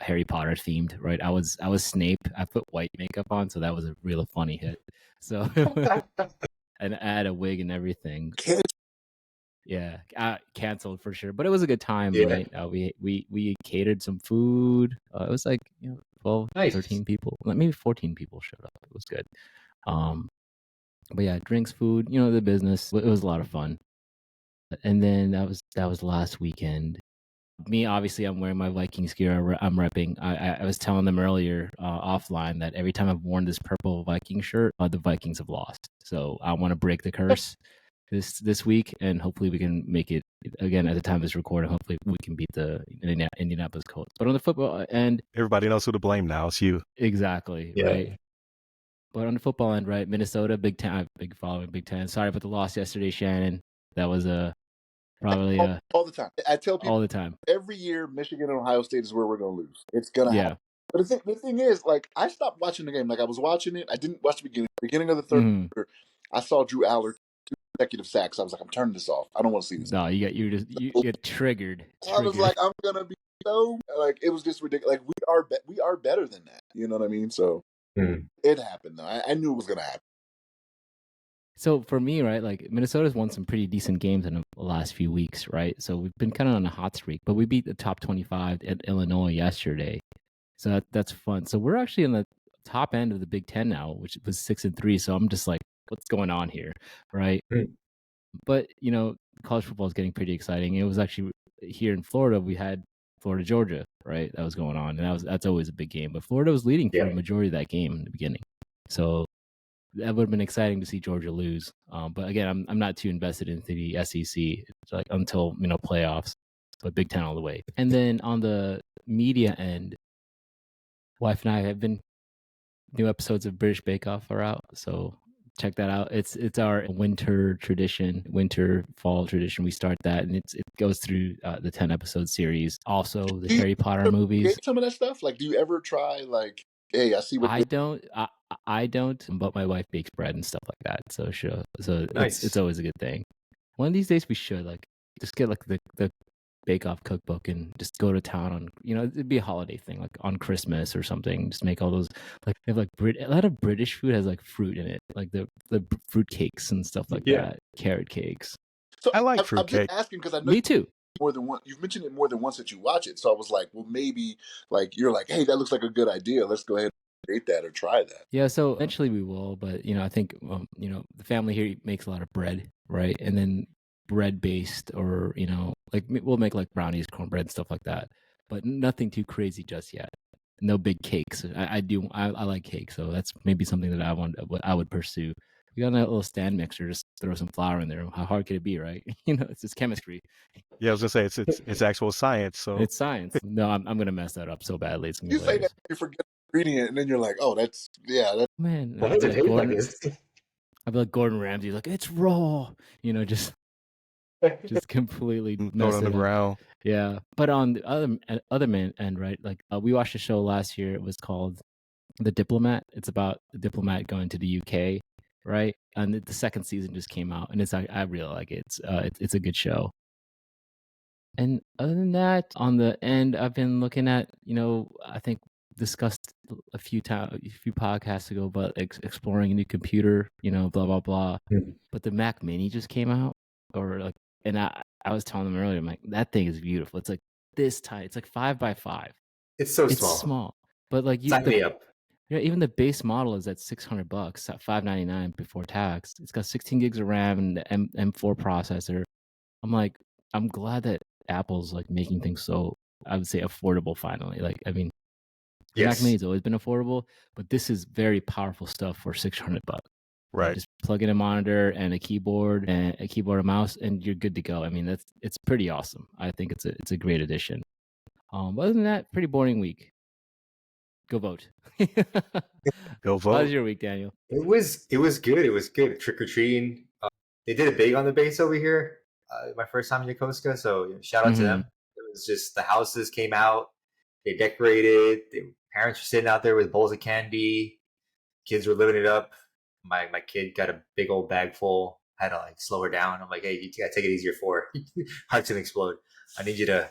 C: Harry Potter themed, right? I was Snape. I put white makeup on, so that was a real funny hit. So and I had a wig and everything. Yeah, canceled for sure, but it was a good time,
D: Yeah.
C: right? We catered some food. It was like 12,
D: Nice.
C: 13 people, maybe 14 people showed up. It was good. But yeah, drinks, food, the business. It was a lot of fun. And then that was last weekend. Me, obviously, I'm wearing my Vikings gear. I'm repping. I was telling them earlier offline that every time I've worn this purple Viking shirt, the Vikings have lost. So I want to break the curse this week, and hopefully we can make it again at the time of this recording. Hopefully we can beat the Indianapolis Colts. But on the football end,
A: Everybody knows who to blame now. It's you.
C: exactly
D: Yeah.
C: right. But on the football end, right? Minnesota, Big Ten, big following Big Ten. Sorry about the loss yesterday, Shannon. That was probably
B: All the time. I tell people
C: all the time.
B: every year, Michigan and Ohio State is where we're going to lose. It's going to
C: Yeah.
B: happen. But the thing is, like, I stopped watching the game. Like, I was watching it. I didn't watch the beginning of the third quarter. I saw Drew Aller 2 consecutive sacks. I was like, I'm turning this off. I don't want to see this.
C: No, you get triggered.
B: I was like, I'm gonna be so like, it was just ridiculous. Like, we are better than that. You know what I mean? So it happened though. I knew it was gonna happen.
C: So for me, right, like Minnesota's won some pretty decent games in the last few weeks, right? So we've been kind of on a hot streak, but we beat the top 25 at Illinois yesterday. So that's fun. So we're actually in the top end of the Big Ten now, which was 6-3. So I'm just like, what's going on here, right? But college football is getting pretty exciting. It was actually here in Florida. We had Florida Georgia, right? That was going on, and that's always a big game. But Florida was leading for a majority of that game in the beginning, so that would have been exciting to see Georgia lose. But again, I'm not too invested into the SEC. It's like until playoffs, but Big Ten all the way. And then on the media end, wife and I have been new episodes of British Bake Off are out, so check that out. It's our winter tradition, winter fall tradition. We start that, and it goes through the 10 episode series. Also, the Harry Potter movies.
B: Some of that stuff. Like, do you ever try like, hey, I see what
C: I don't, but my wife bakes bread and stuff like that. So sure. So
D: Nice.
C: it's always a good thing. One of these days we should just get like the Bake Off cookbook and just go to town on, it'd be a holiday thing, like on Christmas or something. Just make all those, like they have like a lot of British food has like fruit in it, like the fruit cakes and stuff like that, carrot cakes.
B: So
A: I like fruit
B: I'm
A: cake.
B: just asking because I know
C: Me too.
B: More than one. You've mentioned it more than once that you watch it. So I was like, well, maybe like you're like, hey, that looks like a good idea. Let's go ahead and create that or try that.
C: Yeah. So eventually we will, but I think the family here makes a lot of bread, right? And then bread based, or like we'll make like brownies, cornbread, stuff like that, but nothing too crazy just yet. No big cakes. I like cake, so that's maybe something that I would pursue. We got a little stand mixer, just throw some flour in there. How hard could it be, right? It's just chemistry.
A: Yeah, I was gonna say it's actual science. So
C: It's science. No, I'm gonna mess that up so badly. It's gonna
B: You
C: be
B: say
C: hilarious.
B: that you forget the ingredient, and then you're like, oh, that's
C: Man.
D: Why does it taste like this?
C: I'd be like Gordon Ramsay, like it's raw, just completely
A: throw
C: mess
A: it on the
C: it up.
A: ground.
C: Yeah, but on the other end, right? Like we watched a show last year. It was called The Diplomat. It's about the diplomat going to the UK, right? And the second season just came out, and I really like it. It's a good show. And other than that, on the end, I've been looking at, I think discussed a few podcasts ago, but exploring a new computer, blah blah blah. But the Mac Mini just came out, and I was telling them earlier, I'm like, that thing is beautiful. It's like this tight. It's like 5x5.
D: It's so
C: It's
D: small.
C: small, but like
D: Sign me up.
C: even the base model is at $600, at $599 before tax. It's got 16 gigs of RAM and the M4 processor. I'm glad that Apple's like making things so, I would say, affordable finally. Like, I mean, the Mac Mini's always been affordable, but this is very powerful stuff for $600.
A: Right.
C: Just plug in a monitor and a keyboard and mouse, and you're good to go. I mean, it's pretty awesome. I think it's a great addition. But other than that, pretty boring week. Go vote.
A: Go
C: How was
A: vote.
C: your week, Daniel?
D: It was good. It was good. Trick or treating. They did it big on the base over here. My first time in Yokosuka, so shout out to them. It was just the houses came out. They decorated. The parents were sitting out there with bowls of candy. Kids were living it up. My kid got a big old bag full. Had to like slow her down. I'm like, hey, you gotta take it easier for her. Heart's gonna explode. I need you to.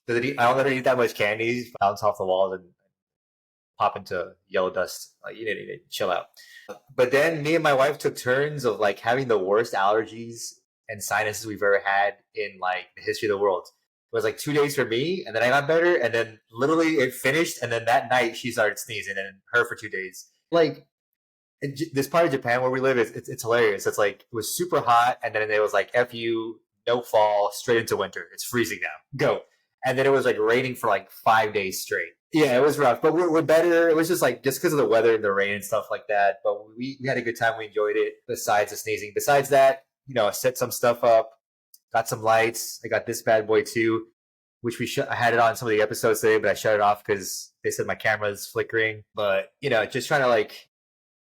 D: I don't let her eat that much candy. Bounce off the walls and pop into yellow dust. Like, you need to chill out. But then me and my wife took turns of like having the worst allergies and sinuses we've ever had in like the history of the world. It was like 2 days for me, and then I got better, and then literally it finished, and then that night she started sneezing, and her for 2 days. Like, this part of Japan where we live it's hilarious. It's like it was super hot, and then it was like F you, no fall, straight into winter. It's freezing now. Go. And then it was like raining for like 5 days straight. Yeah, it was rough, but we're better. It was just because of the weather and the rain and stuff like that. But we had a good time. We enjoyed it. Besides the sneezing, besides that, I set some stuff up, got some lights. I got this bad boy too, which I had it on some of the episodes today, but I shut it off because they said my camera's flickering. But just trying to like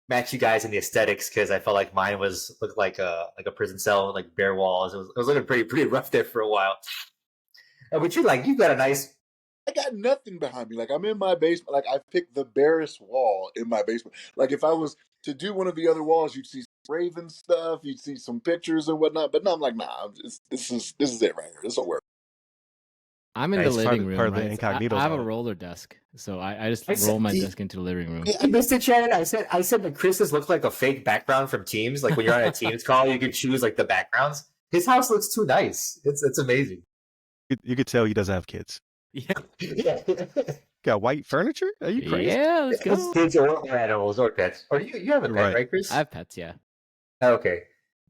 D: match you guys in the aesthetics because I felt like mine looked like a prison cell with like bare walls. It was looking pretty rough there for a while. But you've got a nice.
B: I got nothing behind me. Like, I'm in my basement. Like, I picked the barest wall in my basement. Like, if I was to do one of the other walls, you'd see Raven stuff, you'd see some pictures and whatnot. But no, I'm like, nah, this is it right here. This will work.
C: I'm in the living room.
A: Part of the
C: Right?
A: incognito
C: I have a
A: zone.
C: roller desk, so I just roll my desk into the living room.
D: I missed it, Shannon. I said that Chris's looks like a fake background from Teams. Like when you're on a Teams call, you can choose like the backgrounds. His house looks too nice. It's amazing.
A: You could tell he doesn't have kids.
C: Yeah.
A: Got white furniture? Are you crazy?
C: Yeah, let's go.
D: Kids or animals or pets. Or you have a pet, right, Chris?
C: I have pets, yeah.
D: Oh, okay.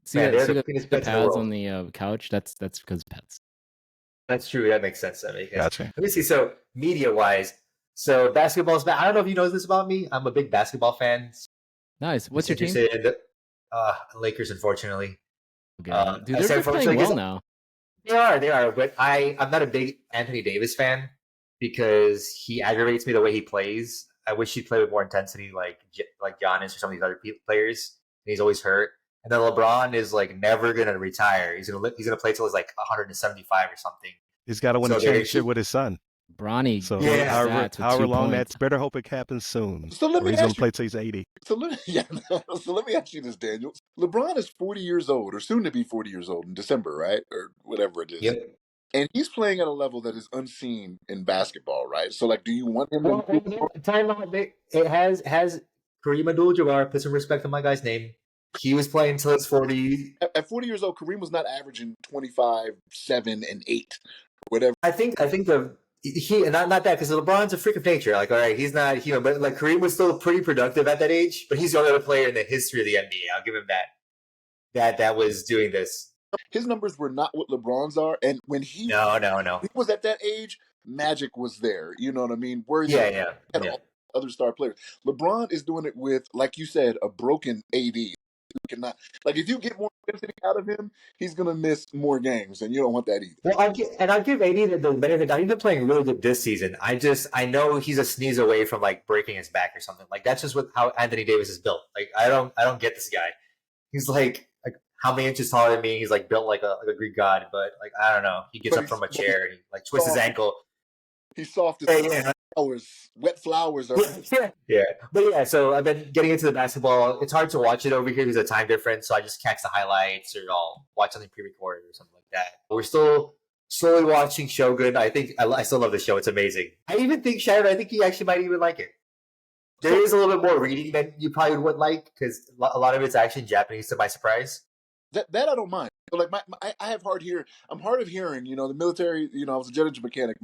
C: See the pads on the couch? That's because pets.
D: That's true. That makes sense.
A: Gotcha.
D: Let me see. So media-wise, basketball's back. I don't know if you know this about me. I'm a big basketball fan.
C: Nice. What's your team?
D: Lakers, unfortunately.
C: Okay. Dude, they're playing well now.
D: They are. But I'm not a big Anthony Davis fan because he aggravates me the way he plays. I wish he'd play with more intensity, like Giannis or some of these other players. And he's always hurt. And then LeBron is like never gonna retire. He's gonna play till he's like 175 or something.
A: He's got to win a championship with his son.
C: Bronny.
A: So however long that's, better hope it happens soon.
B: So let me
A: he's gonna play till he's 80.
B: So let me ask you this, Daniel. LeBron is 40 years old, or soon to be 40 years old in December, right, or whatever it is.
D: Yep.
B: And he's playing at a level that is unseen in basketball, right? So, like, do you want him to...
D: Time out. It has Kareem Abdul-Jabbar, put some respect on my guy's name. He was playing until he's 40.
B: At 40 years old, Kareem was not averaging 25, 7, and 8, whatever.
D: I think not that because LeBron's a freak of nature. Like, all right, he's not human, but like Kareem was still pretty productive at that age. But he's the only other player in the history of the NBA. I'll give him that was doing this.
B: His numbers were not what LeBron's are, and when he was at that age, magic was there. You know what I mean? Other star players. LeBron is doing it with, like you said, a broken AD. Cannot, like, if you get more intensity out of him, he's gonna miss more games, and you don't want that either.
D: Well, I'll give AD the benefit. He's been playing really good this season. I know he's a sneeze away from like breaking his back or something. Like that's just how Anthony Davis is built. Like I don't get this guy. He's like how many inches taller than me? He's like built like a Greek god, but like I don't know. He gets up from a chair and he like twists his ankle.
B: He's soft as flowers. Wet flowers are.
D: Yeah. But yeah, so I've been getting into the basketball. It's hard to watch it over here because of the time difference, so I just catch the highlights or I'll watch something pre-recorded or something like that. We're still slowly watching Shogun. I think I still love the show. It's amazing. I even think, Shannon, I think you actually might even like it. There is a little bit more reading than you probably would like because a lot of it's actually in Japanese to my surprise.
B: That I don't mind. Like I have hard hearing. I'm hard of hearing. You know, the military. You know, I was a jet engine mechanic.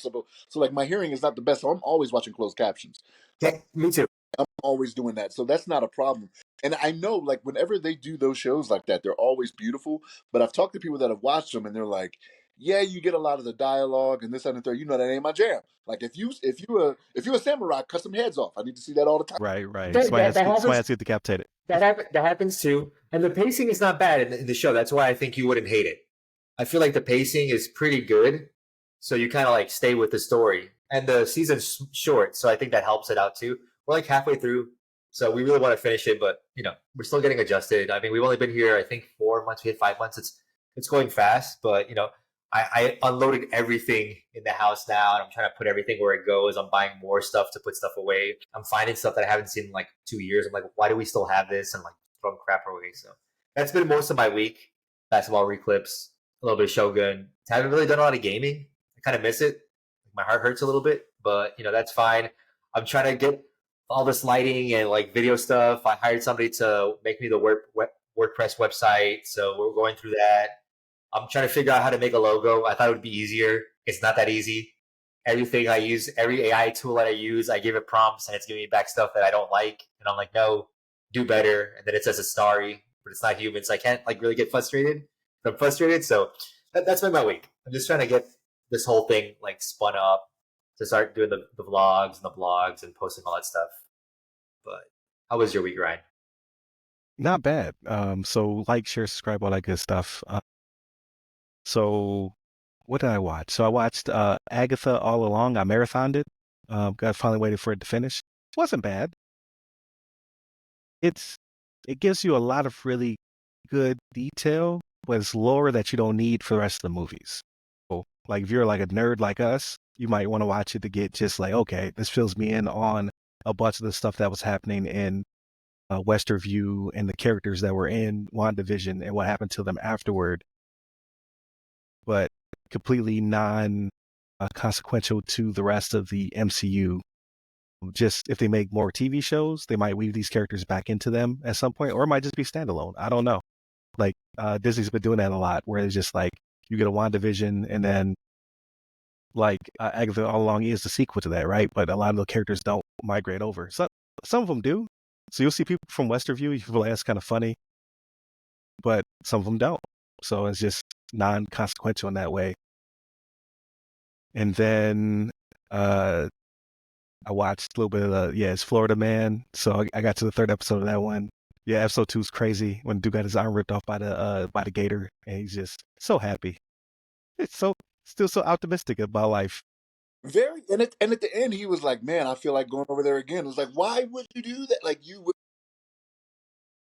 B: So like my hearing is not the best. So I'm always watching closed captions.
D: Yeah, me too.
B: I'm always doing that. So that's not a problem. And I know, like, whenever they do those shows like that, they're always beautiful. But I've talked to people that have watched them, and they're like, Yeah, you get a lot of the dialogue and this and the third. You know, that ain't my jam. Like if you a samurai, cut some heads off. I need to see that all the time.
A: Right, right.
D: That,
A: Somebody
D: that,
A: has to
D: that
A: get, somebody
D: happens.
A: has to get decapitated.
D: That happens too. And the pacing is not bad in the show. That's why I think you wouldn't hate it. I feel like the pacing is pretty good, so you kind of like stay with the story. And the season's short, so I think that helps it out too. We're like halfway through, so we really want to finish it, but we're still getting adjusted. I mean, we've only been here, I think, 4 months. We hit 5 months. It's going fast, but I unloaded everything in the house now, and I'm trying to put everything where it goes. I'm buying more stuff to put stuff away. I'm finding stuff that I haven't seen in like 2 years. I'm like, why do we still have this? And like throwing crap away. So that's been most of my week. Basketball reclips, a little bit of Shogun. I haven't really done a lot of gaming. I kind of miss it. My heart hurts a little bit, but that's fine. I'm trying to get all this lighting and like video stuff. I hired somebody to make me the WordPress website, so we're going through that. I'm trying to figure out how to make a logo. I thought it would be easier. It's not that easy. Everything I use, every AI tool that I use, I give it prompts and it's giving me back stuff that I don't like. And I'm like, no, do better. And then it says it's starry, but it's not human. So I can't like really get frustrated. I'm frustrated. So that's been my week. I'm just trying to get this whole thing like spun up to start doing the vlogs and the blogs and posting all that stuff. But how was your week, Ryan?
A: Not bad. So like, share, subscribe, all that good stuff. So what did I watch? So I watched Agatha all along. I marathoned it. Got finally waited for it to finish. It wasn't bad. It gives you a lot of really good detail, but it's lore that you don't need for the rest of the movies. So, like if you're like a nerd like us, you might want to watch it to get just like, okay, this fills me in on a bunch of the stuff that was happening in Westerview and the characters that were in WandaVision and what happened to them afterward. But completely non-consequential to the rest of the MCU. Just if they make more TV shows, they might weave these characters back into them at some point, or it might just be standalone. I don't know. Like Disney's been doing that a lot, where it's just like you get a WandaVision, and then like Agatha All Along is the sequel to that, right? But a lot of the characters don't migrate over. Some of them do. So you'll see people from Westerview, you feel like that's kind of funny, but some of them don't. So it's just non-consequential in that way. And then I watched a little bit of it's Florida Man. So I got to the third episode of that one. Yeah, episode 2 is crazy when dude got his arm ripped off by the gator, and he's just so happy. It's still so optimistic about life.
B: Very, and at the end, he was like, "Man, I feel like going over there again." It was like, why would you do that? Like you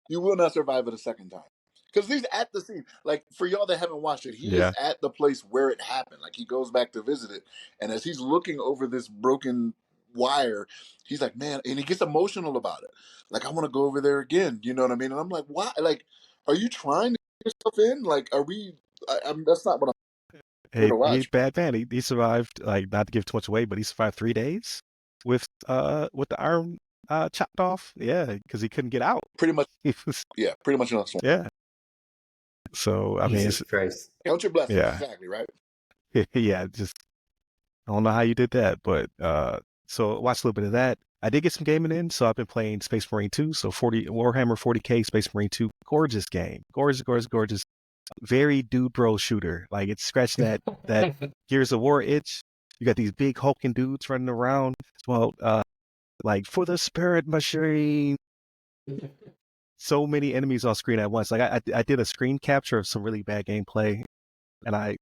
B: will not survive it a second time. Because he's at the scene. Like, for y'all that haven't watched it, he is at the place where it happened. Like, he goes back to visit it. And as he's looking over this broken wire, he's like, man, and he gets emotional about it. Like, I want to go over there again. You know what I mean? And I'm like, why? Like, are you trying to get yourself in? Like, are we? That's not what I'm here to
A: He's
B: watch.
A: bad man. He survived, like, not to give too much away, but he survived 3 days with the arm chopped off. Yeah, because he couldn't get out.
B: Pretty much.
A: He was,
B: Pretty much enough.
A: yeah. So I mean,
D: Jesus Christ.
B: Count your blessings.
A: Yeah.
B: Exactly, right?
A: Yeah, just I don't know how you did that, but so watched a little bit of that. I did get some gaming in, so I've been playing Space Marine 2, so Warhammer 40K Space Marine 2, gorgeous game, gorgeous, very dude bro shooter. Like it's scratching that Gears of War itch. You got these big hulking dudes running around. Well, like for the spirit machine. So many enemies on screen at once. Like I did a screen capture of some really bad gameplay, and I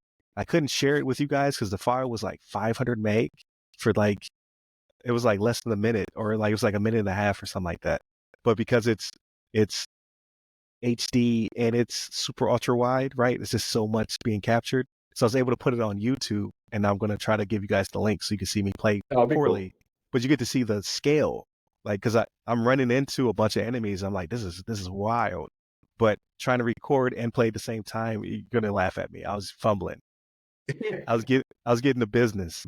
A: couldn't share it with you guys because the file was like 500 meg for like, it was like less than a minute, or like it was like a minute and a half or something like that. But because it's HD and it's super ultra wide, right? It's just so much being captured. So I was able to put it on YouTube, and I'm going to try to give you guys the link so you can see me play poorly. Cool. But you get to see the scale, like, because I'm running into a bunch of enemies. I'm like, this is wild. But trying to record and play at the same time, you're going to laugh at me. I was fumbling. I was getting the business.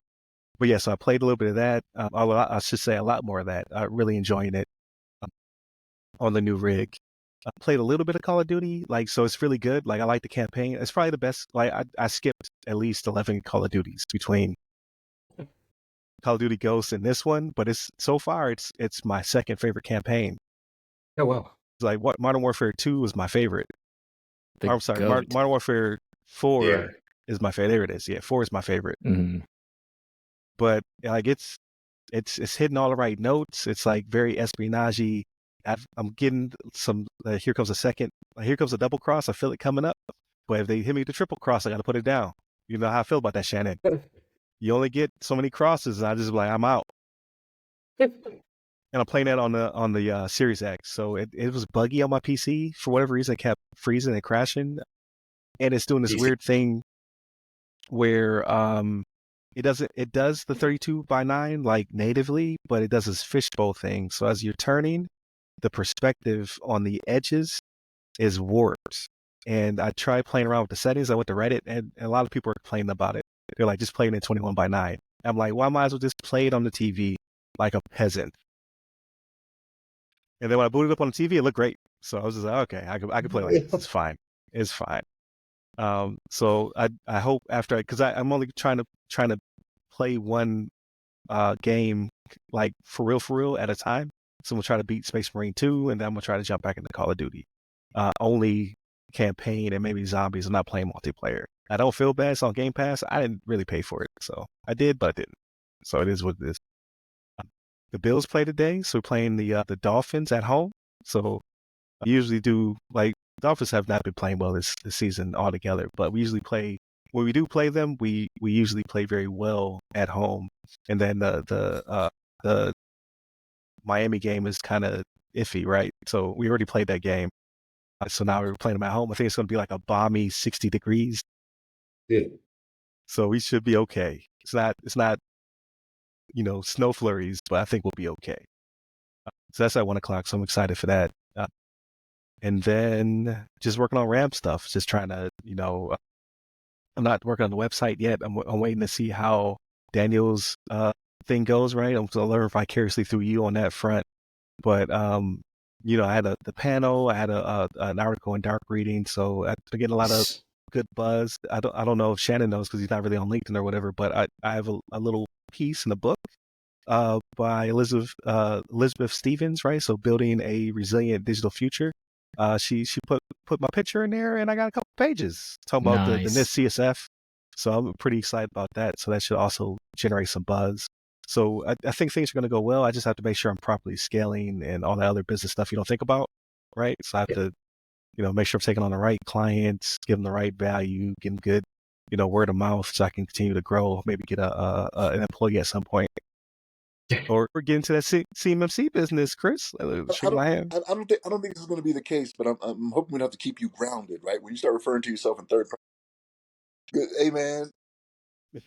A: But yeah, so I played a little bit of that. I should say a lot more of that. Really enjoying it on the new rig. I played a little bit of Call of Duty, like, so it's really good. Like, I like the campaign. It's probably the best. Like, I skipped at least 11 Call of Duties between Call of Duty Ghosts and this one, but so far it's my second favorite campaign.
D: Oh wow!
A: It's like what Modern Warfare 2 was my favorite. I'm sorry, Modern Warfare 4 is my favorite. There it is. Yeah, 4 is my favorite.
C: Mm-hmm.
A: But like it's hitting all the right notes. It's like very espionage-y. I'm getting some. Here comes a second. Here comes a double cross. I feel it coming up. But if they hit me with the triple cross, I got to put it down. You know how I feel about that, Shannon. You only get so many crosses, and I just like I'm out. And I'm playing that on the Series X, so it was buggy on my PC for whatever reason. It kept freezing and crashing, and it's doing this weird thing where it does the 32:9 like natively, but it does this fishbowl thing. So as you're turning, the perspective on the edges is warped. And I tried playing around with the settings. I went to Reddit, and a lot of people are complaining about it. They're like, just playing it 21:9. I'm like, well, I might as well just play it on the TV like a peasant. And then when I booted up on the TV, it looked great. So I was just like, okay, I could play like this. It's fine. It's fine. So I hope after, because I'm only trying to play one game like for real at a time. So I'm gonna try to beat Space Marine 2, and then I'm gonna try to jump back into Call of Duty. Only campaign and maybe zombies. I'm not playing multiplayer. I don't feel bad. It's on Game Pass. I didn't really pay for it, so I did, but I didn't. So it is what it is. The Bills play today, so we're playing the Dolphins at home. So I usually do like Dolphins have not been playing well this season altogether, but we usually play when we do play them. We usually play very well at home, and then the Miami game is kind of iffy, right? So we already played that game, so now we're playing them at home. I think it's going to be like a balmy 60 degrees.
D: Yeah.
A: So we should be okay. It's not snow flurries, but I think we'll be okay. So that's at 1:00. So I'm excited for that. And then just working on RAM stuff, just trying to, I'm not working on the website yet. I'm waiting to see how Daniel's thing goes, right? I'm going to learn vicariously through you on that front. But, I had the panel, I had an article in Dark Reading, so I'm getting a lot of good buzz. I don't know if Shannon knows because he's not really on LinkedIn or whatever, but I have a little piece in the book by Elizabeth Stevens, right? So building a resilient digital future. She put my picture in there, and I got a couple pages talking about the
C: Nice.
A: NIST CSF. So I'm pretty excited about that. So that should also generate some buzz. So I think things are going to go well. I just have to make sure I'm properly scaling and all that other business stuff you don't think about, right? So I have to, make sure I'm taking on the right clients, give them the right value, getting good, word of mouth, so I can continue to grow. Maybe get an employee at some point. Or get into that CMMC business, Chris. Shake my hand.
B: I don't think this is going to be the case, but I'm hoping we don't have to keep you grounded, right? When you start referring to yourself in third person, hey man,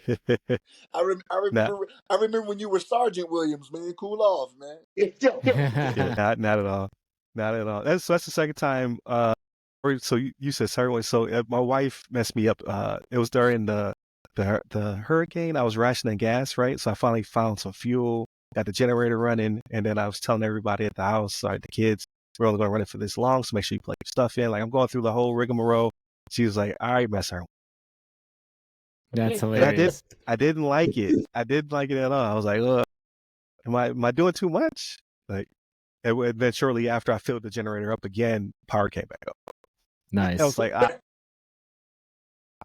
A: Nah,
B: I remember when you were Sergeant Williams, man. Cool off, man.
A: yeah, not at all, not at all. That's the second time. So you said sorry. So my wife messed me up. It was during the hurricane. I was rationing gas, right? So I finally found some fuel, got the generator running, and then I was telling everybody at the house, like the kids, we're only going to run it for this long, so make sure you plug your stuff in. Like I'm going through the whole rigmarole. She was like, "All right, mess her."
C: That's
A: And
C: hilarious.
A: I didn't like it. I didn't like it at all. I was like, "Look, am I doing too much?" Like, and then shortly after, I filled the generator up again. Power came back up.
C: Nice.
A: I was like,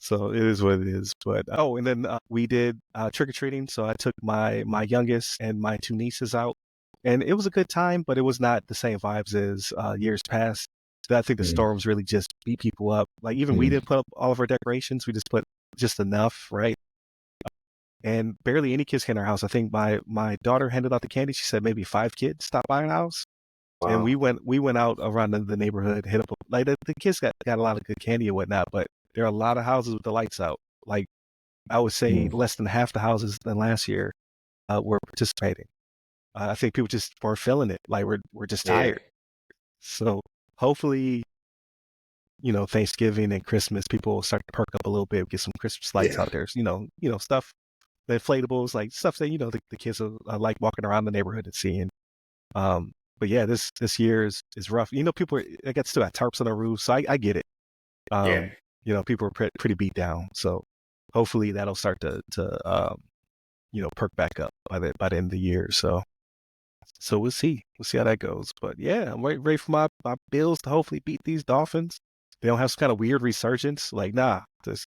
A: So it is what it is. But and then we did trick or treating. So I took my youngest and my 2 nieces out, and it was a good time, but it was not the same vibes as years past. So I think the storms really just beat people up. Like even we didn't put up all of our decorations; we just put just enough, right? And barely any kids came to our house. I think my daughter handed out the candy. She said maybe 5 kids stopped by our house.
D: Wow.
A: And we went out around the neighborhood, hit up like the kids got a lot of good candy and whatnot, but there are a lot of houses with the lights out. Like I would say less than half the houses than last year were participating. I think people just weren't feeling it. Like we're just tired. So hopefully, Thanksgiving and Christmas, people will start to perk up a little bit, get some Christmas lights out there. Stuff, the inflatables, like stuff that the kids are like walking around the neighborhood and seeing. But yeah, this year is rough. People it gets to have tarps on the roof, so I get it. People are pretty beat down. So hopefully that'll start to perk back up by the end of the year. So we'll see how that goes. But yeah, I'm ready for my Bills to hopefully beat these Dolphins. They don't have some kind of weird resurgence. Like just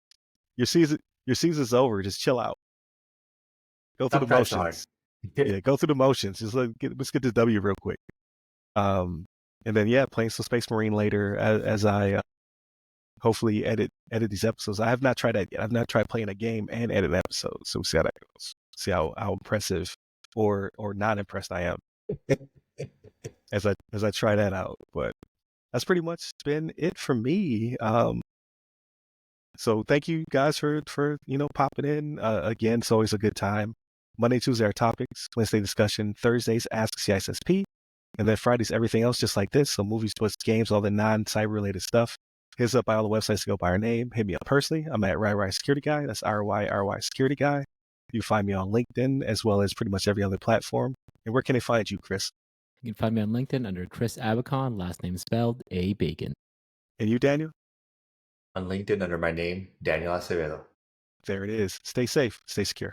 A: your season's over. Just chill out. Go through
D: Stop
A: the
D: trying so hard.
A: motions. Yeah, go through the motions. Just let's get this W real quick. And then yeah, playing some Space Marine later as I hopefully edit these episodes. I have not tried that yet. I've not tried playing a game and edit episodes. So we'll see how that goes. See how impressive or not impressed I am as I try that out. But that's pretty much been it for me. So thank you guys for popping in. Again, it's always a good time. Monday, Tuesday are topics. Wednesday discussion. Thursdays Ask CISSP. And then Fridays everything else just like this. So movies, books, games, all the non-cyber related stuff. Hit us up by all the websites to go by our name. Hit me up personally. I'm at RY Security Guy. That's RY Security Guy. You find me on LinkedIn as well as pretty much every other platform. And where can they find you, Chris?
C: You can find me on LinkedIn under Chris Abacon, last name spelled Abacon.
A: And you, Daniel?
D: On LinkedIn under my name, Daniel Acevedo.
A: There it is. Stay safe. Stay secure.